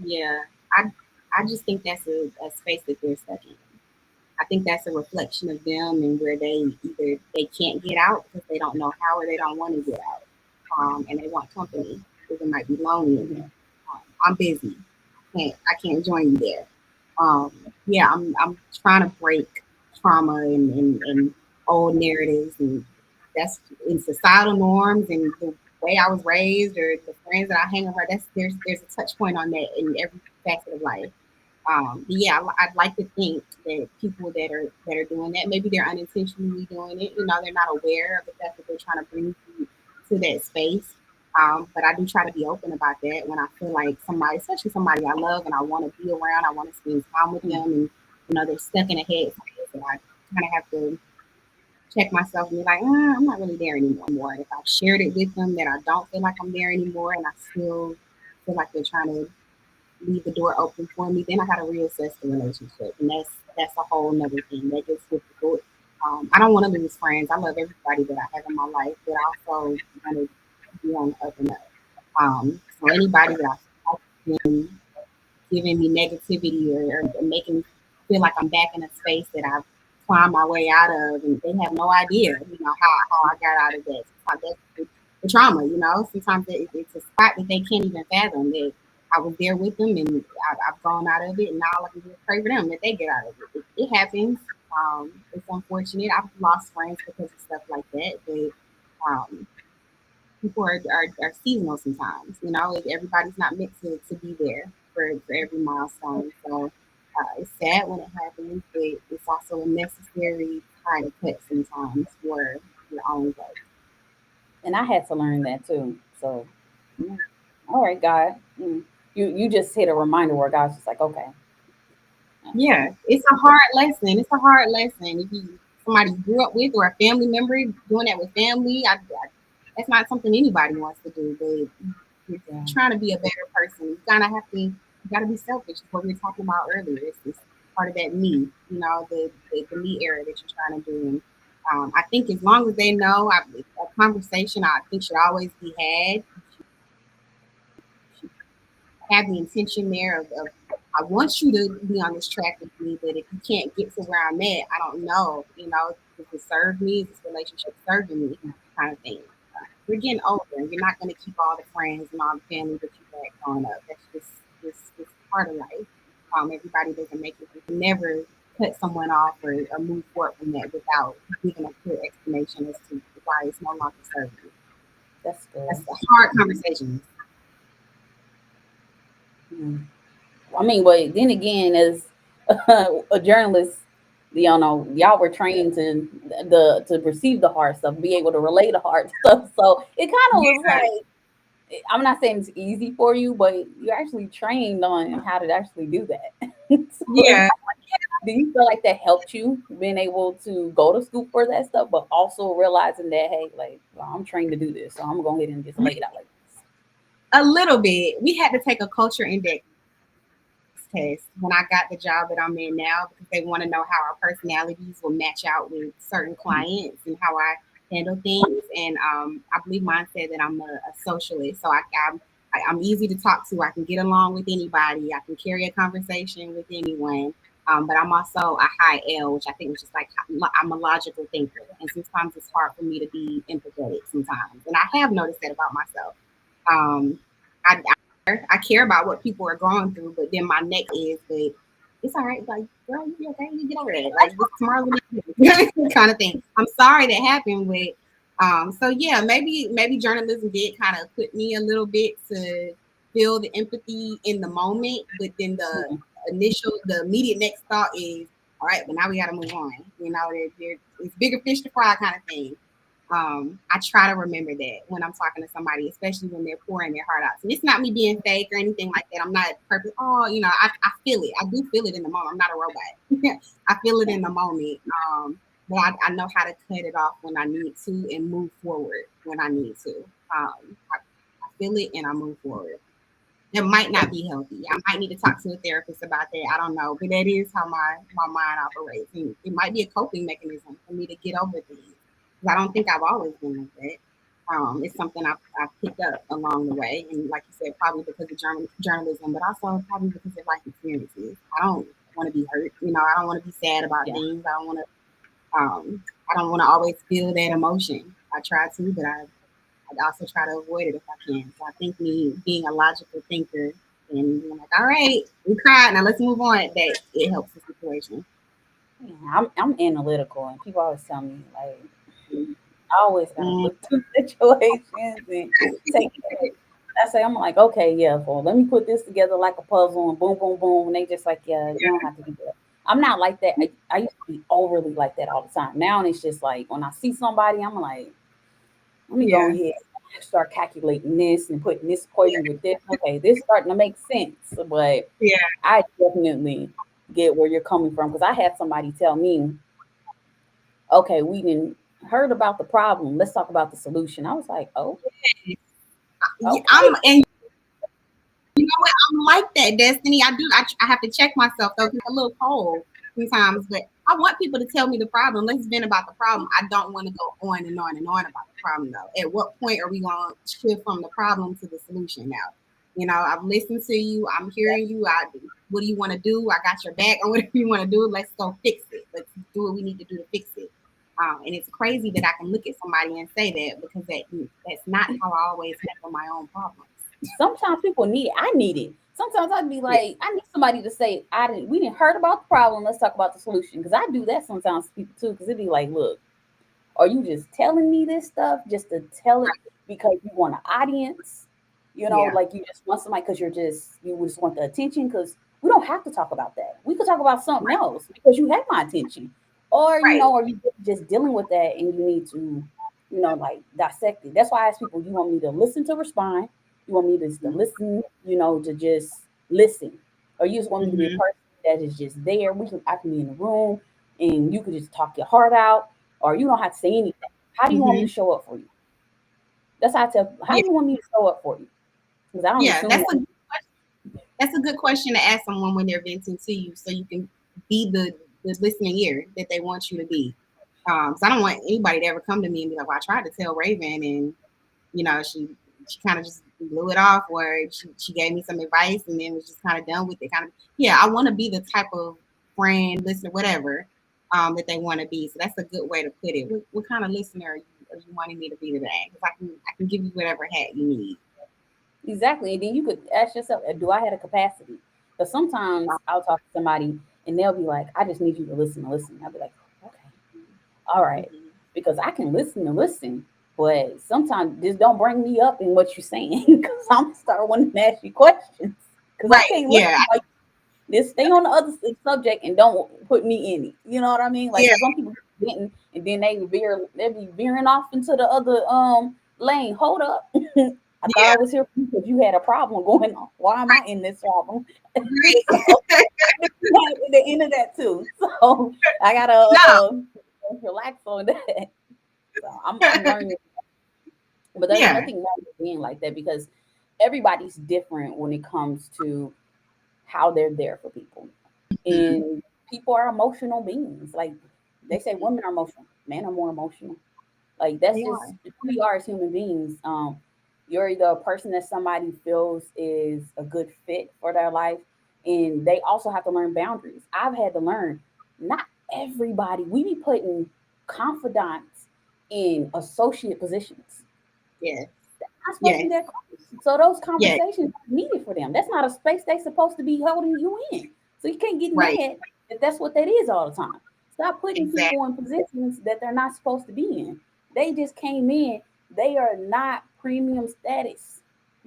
Yeah, I just think that's a space that they're stuck in. I think that's a reflection of them and where they either they can't get out because they don't know how or they don't want to get out, and they want company because it might be lonely in Mhm. there. I'm busy, I can't join you there. Yeah, I'm trying to break trauma and old narratives and that's in societal norms and the way I was raised or the friends that I hang around. There's a touch point on that in every facet of life. But yeah, I'd like to think that people that are doing that, maybe they're unintentionally doing it. You know, they're not aware of the fact that they're trying to bring you to that space. But I do try to be open about that when I feel like somebody, especially somebody I love and I want to be around, I want to spend time with them, and they're stuck in a head space, and I kind of have to check myself and be like, I'm not really there anymore. And if I've shared it with them that I don't feel like I'm there anymore, and I still feel like they're trying to leave the door open for me, then I got to reassess the relationship, and that's a whole nother thing that gets difficult. I don't want to lose friends. I love everybody that I have in my life, but I also want to be on the up and up. So anybody that I feel like has been giving me negativity or making me feel like I'm back in a space that I've climbed my way out of, and they have no idea, how I got out of that. So the trauma. Sometimes it's a spot that they can't even fathom that I was there with them and I've gone out of it, and now all I can do is pray for them that they get out of it. It happens. It's unfortunate. I've lost friends because of stuff like that, but um, people are seasonal sometimes. Everybody's not meant to be there for every milestone. So it's sad when it happens, but it's also a necessary kind of cut sometimes for your own growth. And I had to learn that too. So, mm, all right, God, you just hit a reminder where God's just like, okay, Yeah, it's a hard lesson. It's a hard lesson. If you somebody you grew up with or a family member doing that with family, that's not something anybody wants to do. But you're yeah, trying to be a better person. You gotta be selfish. What we were talking about earlier. It's part of that me. The me era that you're trying to do. And I think as long as they know, a conversation I think should always be had. Have the intention there of I want you to be on this track with me, but if you can't get to where I'm at, I don't know, does it serve me? Is this relationship serving me? Kind of thing. We're getting older, and you're not going to keep all the friends and all the family that you had growing up. That's just part of life. Everybody doesn't make it. You can never cut someone off or move forward from that without giving a clear explanation as to why it's no longer serving you. that's good. That's a hard conversation. Mm. I mean, but then again, as a journalist, y'all were trained to perceive the hard stuff, be able to relate the hard stuff. So it kind of was like, I'm not saying it's easy for you, but you're actually trained on how to actually do that. So Yeah, do you feel like that helped you being able to go to school for that stuff, but also realizing that, hey, like, well, I'm trained to do this, so I'm gonna go ahead and just lay it out like this. a little bit. We had to take a culture index test when I got the job that I'm in now because they want to know how our personalities will match out with certain clients and how I handle things. And I believe mine said that I'm a socialist, so I'm easy to talk to. I can get along with anybody. I can carry a conversation with anyone. But I'm also a high L, which I think is just like I'm a logical thinker, and sometimes it's hard for me to be empathetic sometimes. And I have noticed that about myself. Um, I care about what people are going through, but then my neck is, but it's all right. Like, girl, you be okay? You get over it. Like, tomorrow kind of thing. I'm sorry that happened with. So yeah, maybe journalism did kind of put me a little bit to feel the empathy in the moment, but then the immediate next thought is, all right, but now we got to move on. It's bigger fish to fry kind of thing. I try to remember that when I'm talking to somebody, especially when they're pouring their heart out. And it's not me being fake or anything like that. I'm not purpose. Oh, I feel it. I do feel it in the moment. I'm not a robot. I feel it in the moment. But I know how to cut it off when I need to and move forward when I need to. I feel it and I move forward. It might not be healthy. I might need to talk to a therapist about that. I don't know. But that is how my mind operates. And it might be a coping mechanism for me to get over things. I don't think I've always been like that. It's something I've picked up along the way, and like you said, probably because of journalism, but also probably because of life experiences. I don't want to be hurt. I don't want to be sad about Yeah. things. I don't want to always feel that emotion. I try to, but I also try to avoid it if I can. So I think me being a logical thinker and being like, all right, we cried, now let's move on. That it helps the situation. Yeah, I'm analytical, and people always tell me like I always gotta Mm, look through situations and take it. I say I'm like, okay, yeah, well, let me put this together like a puzzle, and boom, boom, boom, and they just like, yeah, you don't have to do that. I'm not like that. I used to be overly like that all the time. Now it's just like when I see somebody, I'm like, let me go yeah, ahead and start calculating this and putting this equation with this. Okay, this starting to make sense, but yeah, I definitely get where you're coming from because I had somebody tell me, okay, we didn't heard about the problem. Let's talk about the solution. I was like, oh, yeah. okay. And you know what? I'm like that, Destiny. I do. I have to check myself though, 'cause I'm a little cold sometimes. But I want people to tell me the problem. Let's vent about the problem. I don't want to go on and on and on about the problem though. At what point are we going to shift from the problem to the solution now? I've listened to you. I'm hearing you. What do you want to do? I got your back on whatever you want to do. Let's go fix it. Let's do what we need to do to fix it. And it's crazy that I can look at somebody and say that because that's not how I always handle my own problems. Sometimes people need it. I need it. Sometimes I'd be Yeah, like, I need somebody to say, we didn't heard about the problem. Let's talk about the solution. Because I do that sometimes to people too. Because it'd be like, look, are you just telling me this stuff just to tell it right. because you want an audience? Yeah, Like you just want somebody because you just want the attention. Because we don't have to talk about that. We could talk about something right, else because you have my attention. Or, right. or you just dealing with that and you need to, like dissect it. That's why I ask people, you want me to listen to respond? You want me to Mhm, listen, to just listen? Or you just want me to be a mhm. person that is just there? I can be in the room and you can just talk your heart out, or you don't have to say anything. How do you want me to Mhm. show up for you? That's how I tell. How Yeah, do you want me to show up for you? Because I don't yeah. assume that. That's a good question to ask someone when they're venting to you, so you can be the listening ear that they want you to be. So I don't want anybody to ever come to me and be like, "Well, I tried to tell Raven, and she kind of just blew it off, or she gave me some advice and then was just kind of done with it." Kind of, yeah. I want to be the type of friend, listener, whatever, that they want to be. So that's a good way to put it. What kind of listener are you wanting me to be today? Because I can give you whatever hat you need. Exactly. And then you could ask yourself, do I have a capacity? Because sometimes I'll talk to somebody and they'll be like, I just need you to listen to listen. I'll be like, okay, all right. Mhm. Because I can listen to listen, but sometimes just don't bring me up in what you're saying because I'm going to start wanting to ask you questions because I Right. can't Yeah. listen. Like, just stay on the other subject and don't put me in it. You know what I mean? Like, Yeah. cause some people didn't, and then they be veering off into the other lane. Hold up, I thought Yeah. I was here because you had a problem going on. Why am I in this problem? So Right. at the end of that too. So I gotta No. relax on that. So I'm learning, but there's Yeah. nothing wrong with being like that because everybody's different when it comes to how they're there for people. Mhm. And people are emotional beings. Like they say Mhm. women are emotional, men are more emotional. Like that's They just are. who we are as human beings. You're either a person that somebody feels is a good fit for their life, and they also have to learn boundaries. I've had to learn not everybody. We be putting confidants in associate positions. Yes. Not supposed to be Yes. that close. So those Yes. conversations are needed for them. That's not a space they're supposed to be holding you in. So you can't get Right. mad if that's what that is all the time. Stop putting Exactly. people in positions that they're not supposed to be in. They just came in. They are not premium status.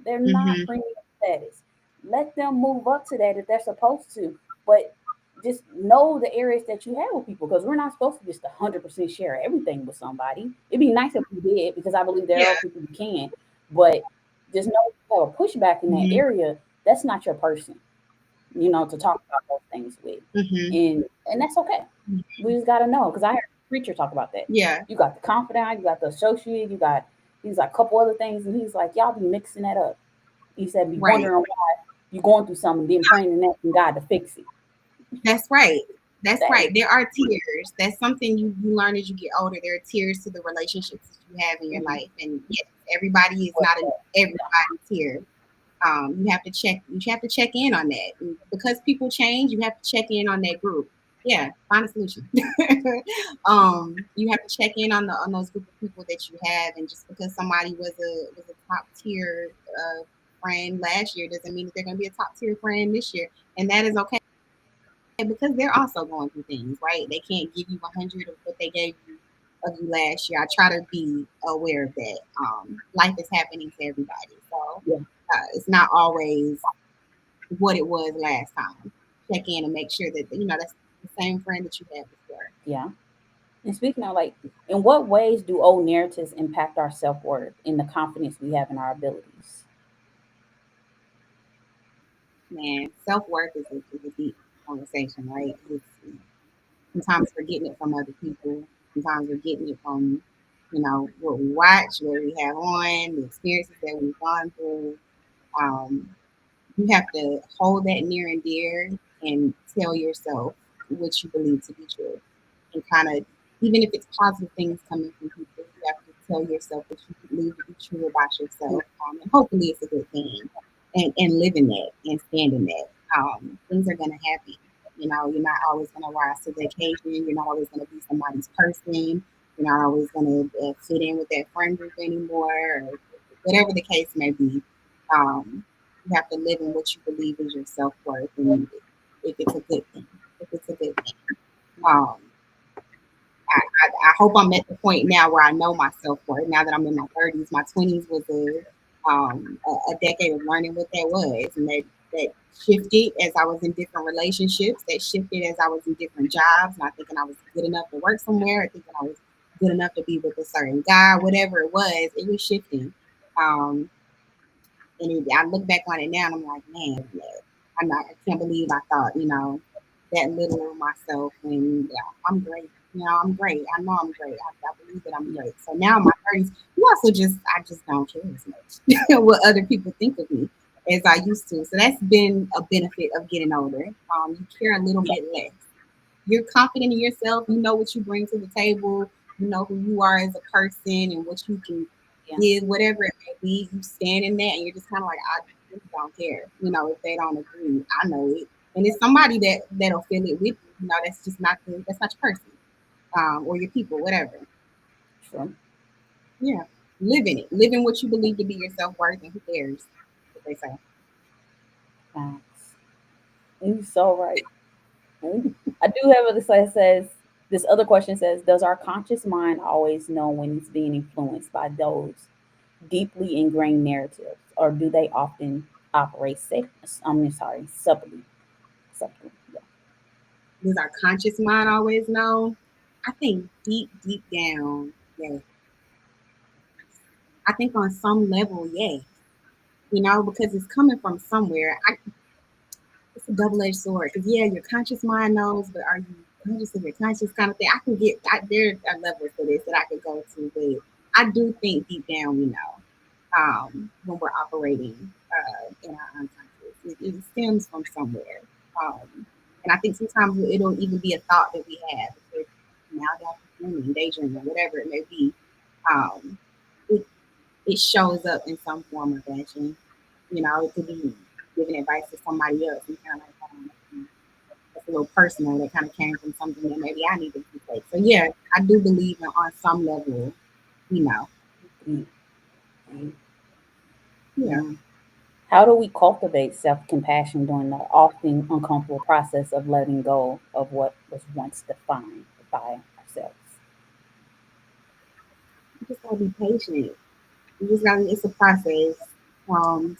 They're not Hmm. premium status. Let them move up to that if they're supposed to. But just know the areas that you have with people because we're not supposed to just 100% share everything with somebody. It'd be nice if we did because I believe there Yeah. are people who can, but just know if you have a pushback in that Hmm. area, that's not your person, to talk about those things with. Hmm. And that's okay. We just gotta know because I heard a preacher talk about that. Yeah. You got the confidant, you got the associate, you got he's like a couple other things, and he's like, y'all be mixing that up. He said, be Right. wondering why you're going through something, then praying and asking God to fix it. That's right. That's That right. There are tiers. That's something you learn as you get older. There are tiers to the relationships that you have in your mhm. life, and yes, everybody is not an everybody tier. You have to check in on that. And because people change, you have to check in on that group. Yeah, find a solution. You have to check in on those group of people that you have, and just because somebody was a top tier friend last year doesn't mean that they're going to be a top tier friend this year, and that is okay because they're also going through things, right? They can't give you 100 of what they gave you of you last year. I try to be aware of that. Life is happening to everybody, so Yeah, it's not always what it was last time. Check in and make sure that that's the same friend that you had before. yeah. And speaking of like, in what ways do old narratives impact our self worth and the confidence we have in our abilities? Man, self worth is a deep conversation, right? Sometimes we're getting it from other people. Sometimes we're getting it from what we watch, what we have on, the experiences that we've gone through. Um, you have to hold that near and dear and tell yourself what you believe to be true. And kind of, even if it's positive things coming from people, you have to tell yourself what you believe to be true about yourself. And hopefully it's a good thing. And live in that and stand in that. Things are going to happen. You're not always going to rise to the occasion. You're not always going to be somebody's person. You're not always going to fit in with that friend group anymore, or whatever the case may be. Um, you have to live in what you believe is your self worth, and if it's a good thing, if it's a good thing. Um, I hope I'm at the point now where I know my self worth. Now that I'm in my 30s, my 20s was a decade of learning what that was, and that shifted as I was in different relationships. That shifted as I was in different jobs, not thinking I was good enough to work somewhere, or thinking I was good enough to be with a certain guy, whatever it was shifting. Um, I look back on it now and I'm like, man, I can't believe I thought, that little of myself when I'm great. I'm great. I know I'm great. I believe that I'm great. So now in my 30s, I just don't care as much what other people think of me as I used to. So that's been a benefit of getting older. You care a little bit less. You're confident in yourself. You know what you bring to the table. You know who you are as a person and what you can give, whatever it may be. You stand in that, and you're just kind of like, I just don't care. If they don't agree, I know it, and it's somebody that'll feel it with you. That's just that's not your person, or your people, whatever. Sure. Yeah, live in it. Live in what you believe to be your self worth, and who cares what they say. Facts. You're so right. I do have this that says this other question says, does our conscious mind always know when it's being influenced by those deeply ingrained narratives, or do they often operate subtly? Subtly. Yeah. Does our conscious mind always know? I think deep down, yeah. I think on some level, yes. Because it's coming from somewhere. It's a double-edged sword. Because yeah, your conscious mind knows, but are you conscious of your conscious kind of thing? There are levels to this that I could go to, but I do think deep down we know when we're operating in our unconscious. It stems from somewhere, and I think sometimes it'll even be a thought that we have. If now that I'm daydreaming, or whatever it may be, um, it it shows up in some form or fashion. It could be giving advice to somebody else and kind of like, that's a little personal that kind of came from something that maybe I need to take. So yeah, I do believe in on some level, you know. Mm, mm, Yeah. mm. How do we cultivate self compassion during the often uncomfortable process of letting go of what was once defined by ourselves? You just gotta be patient. It's a process. I'm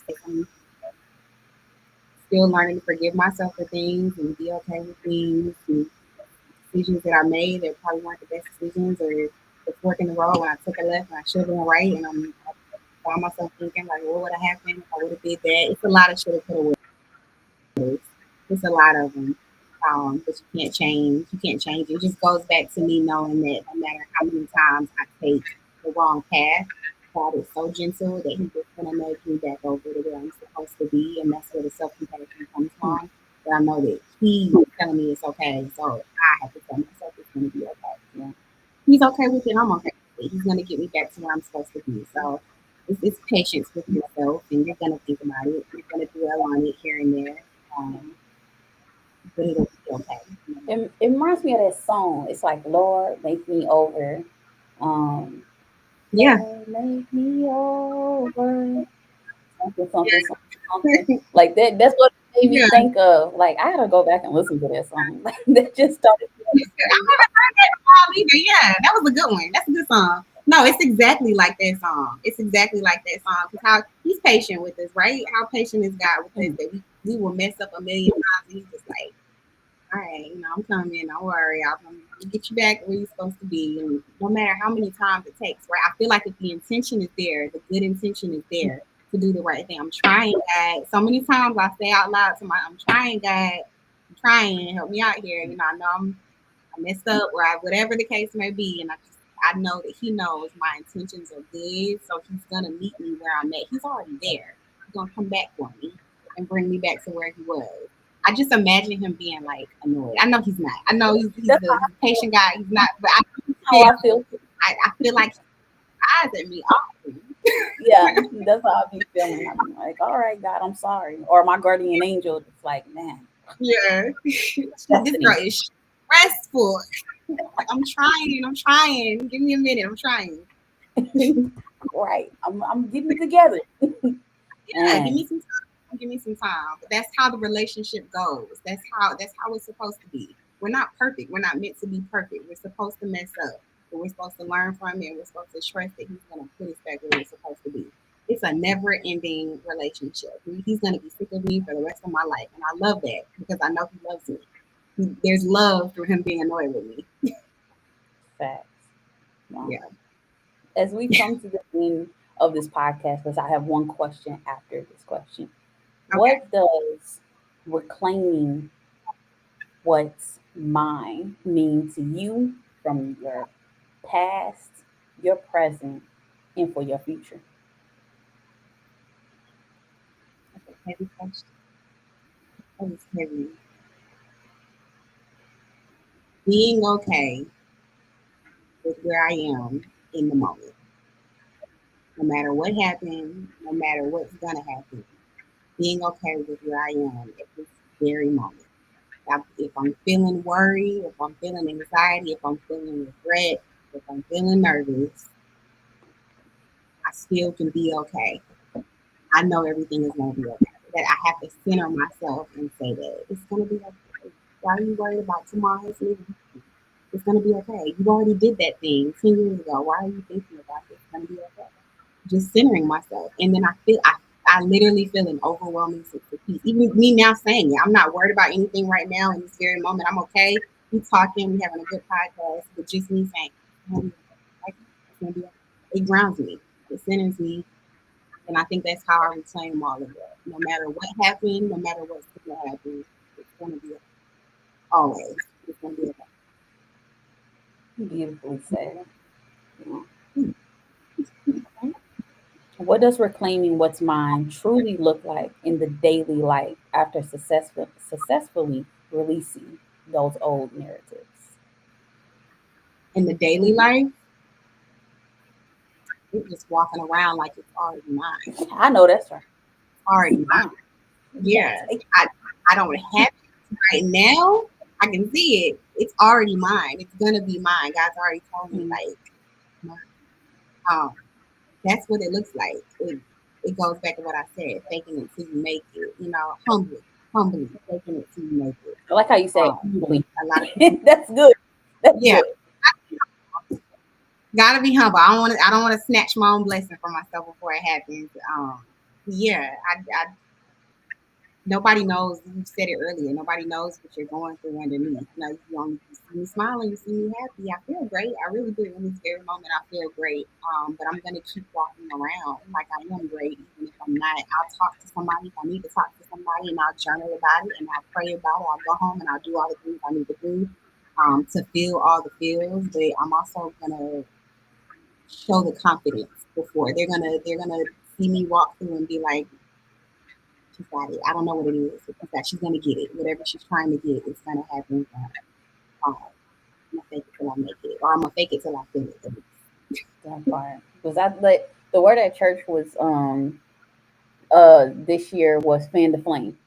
still learning to forgive myself for things and be okay with things and decisions that I made that probably weren't the best decisions, or the fork in the road when I took a left and I should have been right, and I found myself thinking like, what would have happened if I would have did that? It's a lot of should have, could have. It's a lot of them. But you can't change. You can't change. It just goes back to me knowing that no matter how many times I take the wrong path, God is so gentle that He just gonna nudge me back over to where I'm supposed to be, and that's where the self compassion comes from. That I know that He is telling me it's okay, so I have to tell myself it's gonna be okay. Yeah. He's okay with it. I'm okay with it. He's gonna get me back to where I'm supposed to be. So it's patience with yourself, and you're gonna think about it. You're gonna dwell on it here and there. Um, but it'll be okay. It reminds me of that song. It's like, Lord, make me over. Um, Yeah. Lord, make me over. Something. Like that. That's what it made me Yeah. think of. Like, I gotta go back and listen to that song. Like, that just started. I haven't heard that song either. Yeah, that was a good one. That's a good song. No, it's exactly like that song. It's exactly like that song. Because how He's patient with us, right? How patient is God with us that we will mess up a million times, and He's just like, all right, I'm coming. Don't worry. I'm going to get you back where you're supposed to be. And no matter how many times it takes, right? I feel like if the intention is there, the good intention is there to do the right thing. I'm trying, God. So many times I say out loud to I'm trying, God. I'm trying. Help me out here. I know I messed up, or whatever the case may be. And I know that He knows my intentions are good. So He's going to meet me where I'm at. He's already there. He's going to come back for me and bring me back to where He was. I just imagine Him being like annoyed. I know He's not. I know he's the patient guy. He's not. But I feel. I feel like He eyes at me often. Yeah, that's how I be feeling. I'm like, all right, God, I'm sorry. Or my guardian angel, it's like, man, Yeah. This destiny. girl is stressful. Like, I'm trying. Give me a minute. I'm trying. Right. I'm getting it together. Yeah, give And me some time. Give me some time. But that's how the relationship goes. That's how it's supposed to be. We're not perfect. We're not meant to be perfect. We're supposed to mess up. But we're supposed to learn from it, and we're supposed to trust that he's gonna put us back where we're supposed to be. It's a never ending relationship. He's gonna be sick of me for the rest of my life. And I love that because I know he loves me. There's love through him being annoyed with me. facts. Wow. Yeah. As we come to the end of this podcast, because I have one question after this question. Okay. What does reclaiming what's mine mean to you from your past, your present, and for your future? That's a heavy question. That is heavy. Being okay with where I am in the moment. No matter what happened, no matter what's gonna happen, being okay with where I am at this very moment. If I'm feeling worry, if I'm feeling anxiety, if I'm feeling regret, if I'm feeling nervous, I still can be okay. I know everything is gonna be okay. That I have to center myself and say that it's gonna be okay. Why are you worried about tomorrow's living? It's gonna be okay. You already did that thing 10 years ago. Why are you thinking about it? It's gonna be okay. Just centering myself. And then I literally feel an overwhelming sense of peace. Even me now saying it, I'm not worried about anything right now in this very moment. I'm okay. We talking, we having a good podcast, but just me saying, like, it's gonna be okay. It grounds me. It centers me. And I think that's how I reclaim all of that. No matter what happened, no matter what's gonna happen, it's gonna be okay. Always. It's gonna be okay. Beautifully said. Hmm. What does reclaiming what's mine truly look like in the daily life after successfully releasing those old narratives? In the daily life, we're just walking around like it's already mine. I know that's right. Already It's mine. mine. You can't Yeah. take I don't have it right now. I can see it. It's already mine. It's gonna be mine. God's already told me, it. like, um, that's what it looks like. It goes back to what I said, faking it till you make it. Humbly, faking it till you make it. I like how you say Um, humbly. a lot of people, That's good. That's yeah, good. gotta be humble. I don't want to snatch my own blessing from myself before it happens. Yeah, I nobody knows. You said it earlier. Nobody knows what you're going through underneath. Like, you see me smiling, you see me happy. I feel great. I really do. In this very moment, I feel great. But I'm gonna keep walking around like I am great, even if I'm not. I'll talk to somebody if I need to talk to somebody, and I'll journal about it, and I'll pray about it. I'll go home and I'll do all the things I need to do to feel all the feels. But I'm also gonna show the confidence before they're gonna see me walk through and be like, she's got it. I don't know what it is. It's that she's gonna get it. Whatever she's trying to get, it's gonna happen. I'm gonna fake it till I make it, or I'm gonna fake it till I feel it. That part. Because I like the word at church was this year was fan the flame.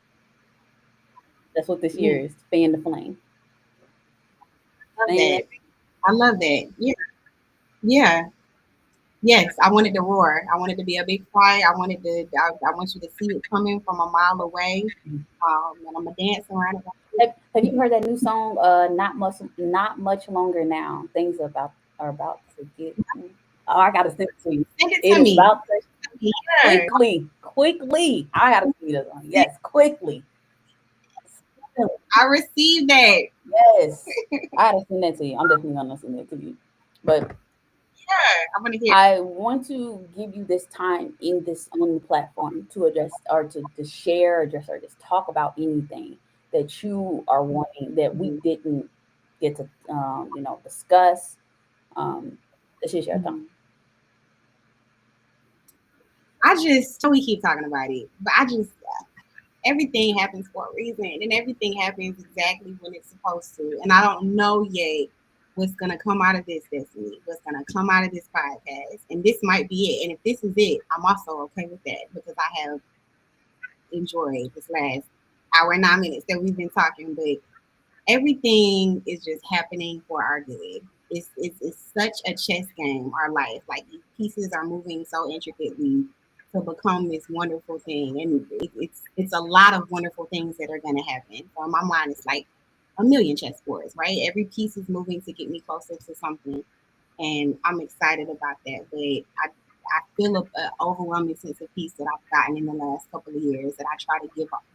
That's what this year Mm, is. Fan the flame. love Fan. that. I love that. Yeah, yeah, yes. I wanted to roar. I wanted to be a big fire. I wanted to. I want you to see it coming from a mile away. And I'm gonna dance around it. Have you heard that new song? Not much longer now. Things are about to get. Oh, I gotta send it to you. Send it It to is me. about to Yeah. quickly. I gotta see this one. Yes, quickly. I received that. Yes, I gotta send that to you. I'm definitely gonna send that to you. But Yeah, I'm gonna hear. I want to give you this time in this on the platform to address or to share, address or just talk about anything that you are wanting that we Mhm. didn't get to discuss. This is your time. Mhm. I just we keep talking about it, but I just everything happens for a reason, and everything happens exactly when it's supposed to. And I don't know yet what's gonna come out of this destiny, what's gonna come out of this podcast, and this might be it. And if this is it, I'm also okay with that because I have enjoyed this last hour and 9 minutes that we've been talking. But everything is just happening for our good. It's such a chess game, our life. Like these pieces are moving so intricately to become this wonderful thing. And it's a lot of wonderful things that are gonna happen. So in my mind it's like a million chessboards, right? Every piece is moving to get me closer to something. And I'm excited about that. But I feel a overwhelming sense of peace that I've gotten in the last couple of years that I try to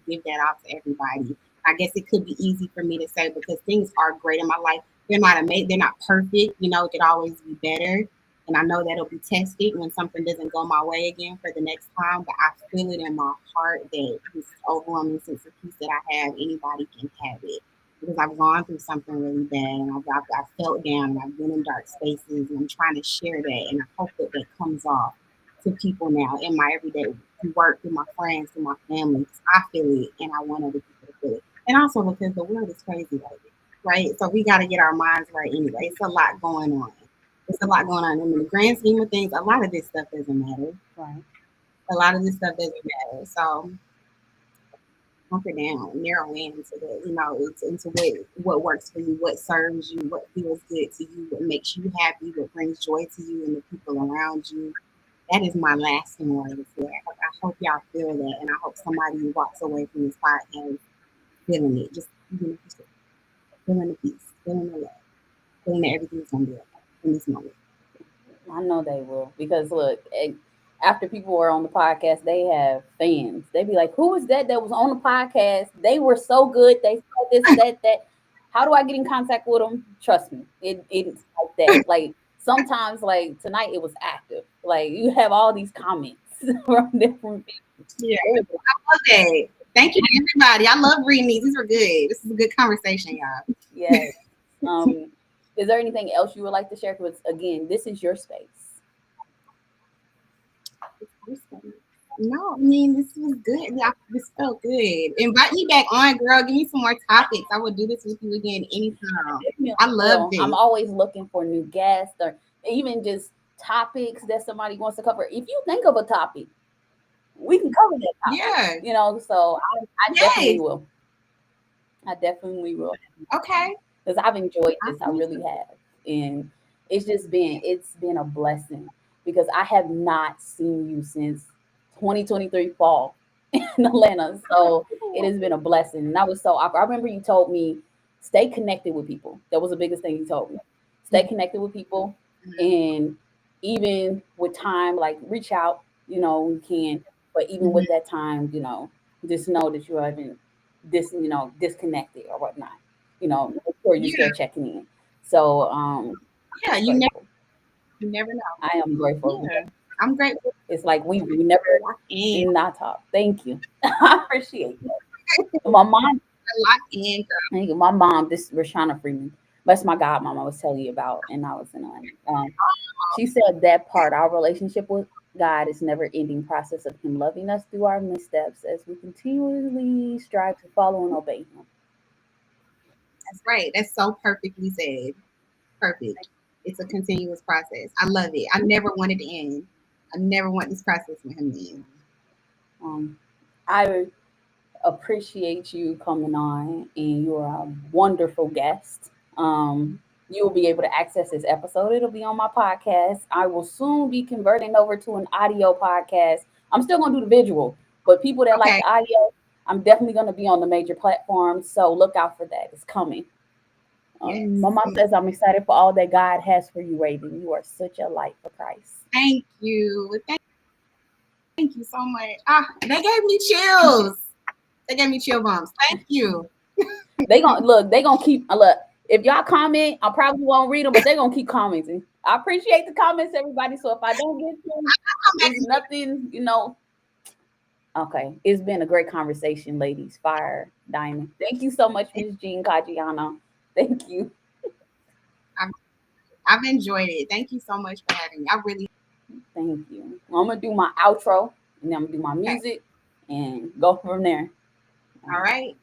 give that out to everybody. I guess it could be easy for me to say because things are great in my life. They're not amazing. They're not perfect. You know, it could always be better. And I know that'll be tested when something doesn't go my way again for the next time. But I feel it in my heart that this overwhelming sense of peace that I have, anybody can have it because I've gone through something really bad and I've felt down and I've been in dark spaces and I'm trying to share that and I hope that that comes off to people now in my everyday work, through my friends, through my family. I feel it and I want other people to feel it. And also because the world is crazy right now, right? So we got to get our minds right anyway. It's a lot going on. It's a lot going on. And in the grand scheme of things, a lot of this stuff doesn't matter. Right. A lot of this stuff doesn't matter. So hunker down, narrow in into the, it's into what works for you, what serves you, what feels good to you, what makes you happy, what brings joy to you and the people around you. That is my lasting word. I hope y'all feel that, and I hope somebody walks away from this podcast feeling it, just feeling the peace, feeling the love, feeling that everything's gonna be okay in this moment. I know they will because look, after people were on the podcast, they have fans. They be like, "Who is that was on the podcast? They were so good. They said this, that. How do I get in contact with them? Trust me, it's like that. Like sometimes, like tonight, it was active. Like you have all these comments from different people. Yeah, I love that. Thank you to everybody. I love reading these. These were good. This is a good conversation, y'all. Yes. Is there anything else you would like to share? Because again, this is your space. No, I mean this was good. Yeah, this felt good. Invite me back on, girl. Give me some more topics. I will do this with you again anytime. I love this. I'm always looking for new guests or even just topics that somebody wants to cover. If you think of a topic, we can cover that topic. Yeah. You know, so I definitely will. I definitely will. Okay. Because I've enjoyed this. I really have. And it's been a blessing because I have not seen you since 2023 fall in Atlanta. So it has been a blessing. And I remember you told me, stay connected with people. That was the biggest thing you told me. Stay connected with people. And even with time, like reach out, you can. But even with that time, just know that you haven't disconnected or whatnot. Make sure you're still checking in. So yeah, you never know. I am grateful. Yeah. I'm grateful. It's like we never did not talk. Thank you. I appreciate that. My mom Locked in, girl. thank you. My mom, this Rashana Freeman, that's my godmom I was telling you about, and I was in Atlanta. She said that part, our relationship with God is never ending process of Him loving us through our missteps as we continually strive to follow and obey Him. That's right. That's so perfectly said. Perfect. It's a continuous process. I love it. I never want it to end. I never want this process for him to end. I appreciate you coming on, and you are a wonderful guest. You will be able to access this episode. It'll be on my podcast. I will soon be converting over to an audio podcast. I'm still going to do the visual, but people that like the audio, I'm definitely going to be on the major platforms. So look out for that. It's coming. Yes. My mom says I'm excited for all that God has for you, Raven. You are such a light for Christ. Thank you. Thank you so much. They gave me chills. They gave me chill bumps. Thank you. They gonna keep look. If y'all comment, I probably won't read them, but they're gonna keep commenting. I appreciate the comments, everybody. So if I don't get to them, it's nothing, Okay, it's been a great conversation, ladies. Fire, Diamond. Thank you so much, Ms. Jean Kajiana. Thank you. I've enjoyed it. Thank you so much for having me. I really thank you. I'm gonna do my outro and then I'm gonna do my music and go from there. All right.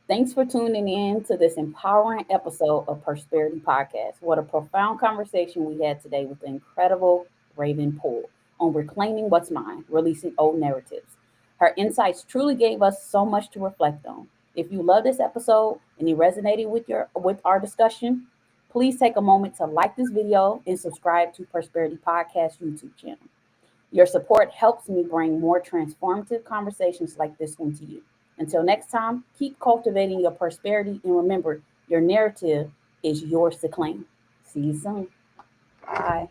Thanks for tuning in to this empowering episode of Persperity Podcast. What a profound conversation we had today with the incredible Raven Poole on reclaiming what's mine, releasing old narratives. Her insights truly gave us so much to reflect on. If you love this episode and it resonated with our discussion, please take a moment to like this video and subscribe to Persperity Podcast YouTube channel. Your support helps me bring more transformative conversations like this one to you. Until next time, keep cultivating your prosperity and remember, your narrative is yours to claim. See you soon. Bye.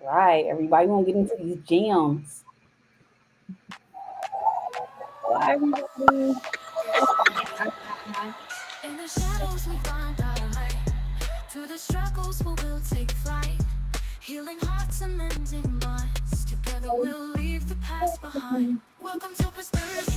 Right, everybody want to get into these gems. Bye, everybody. In the shadows we find our light. Through the struggles we will take flight. Healing hearts and mending minds. Together we'll leave the past behind. Welcome to Prosperity.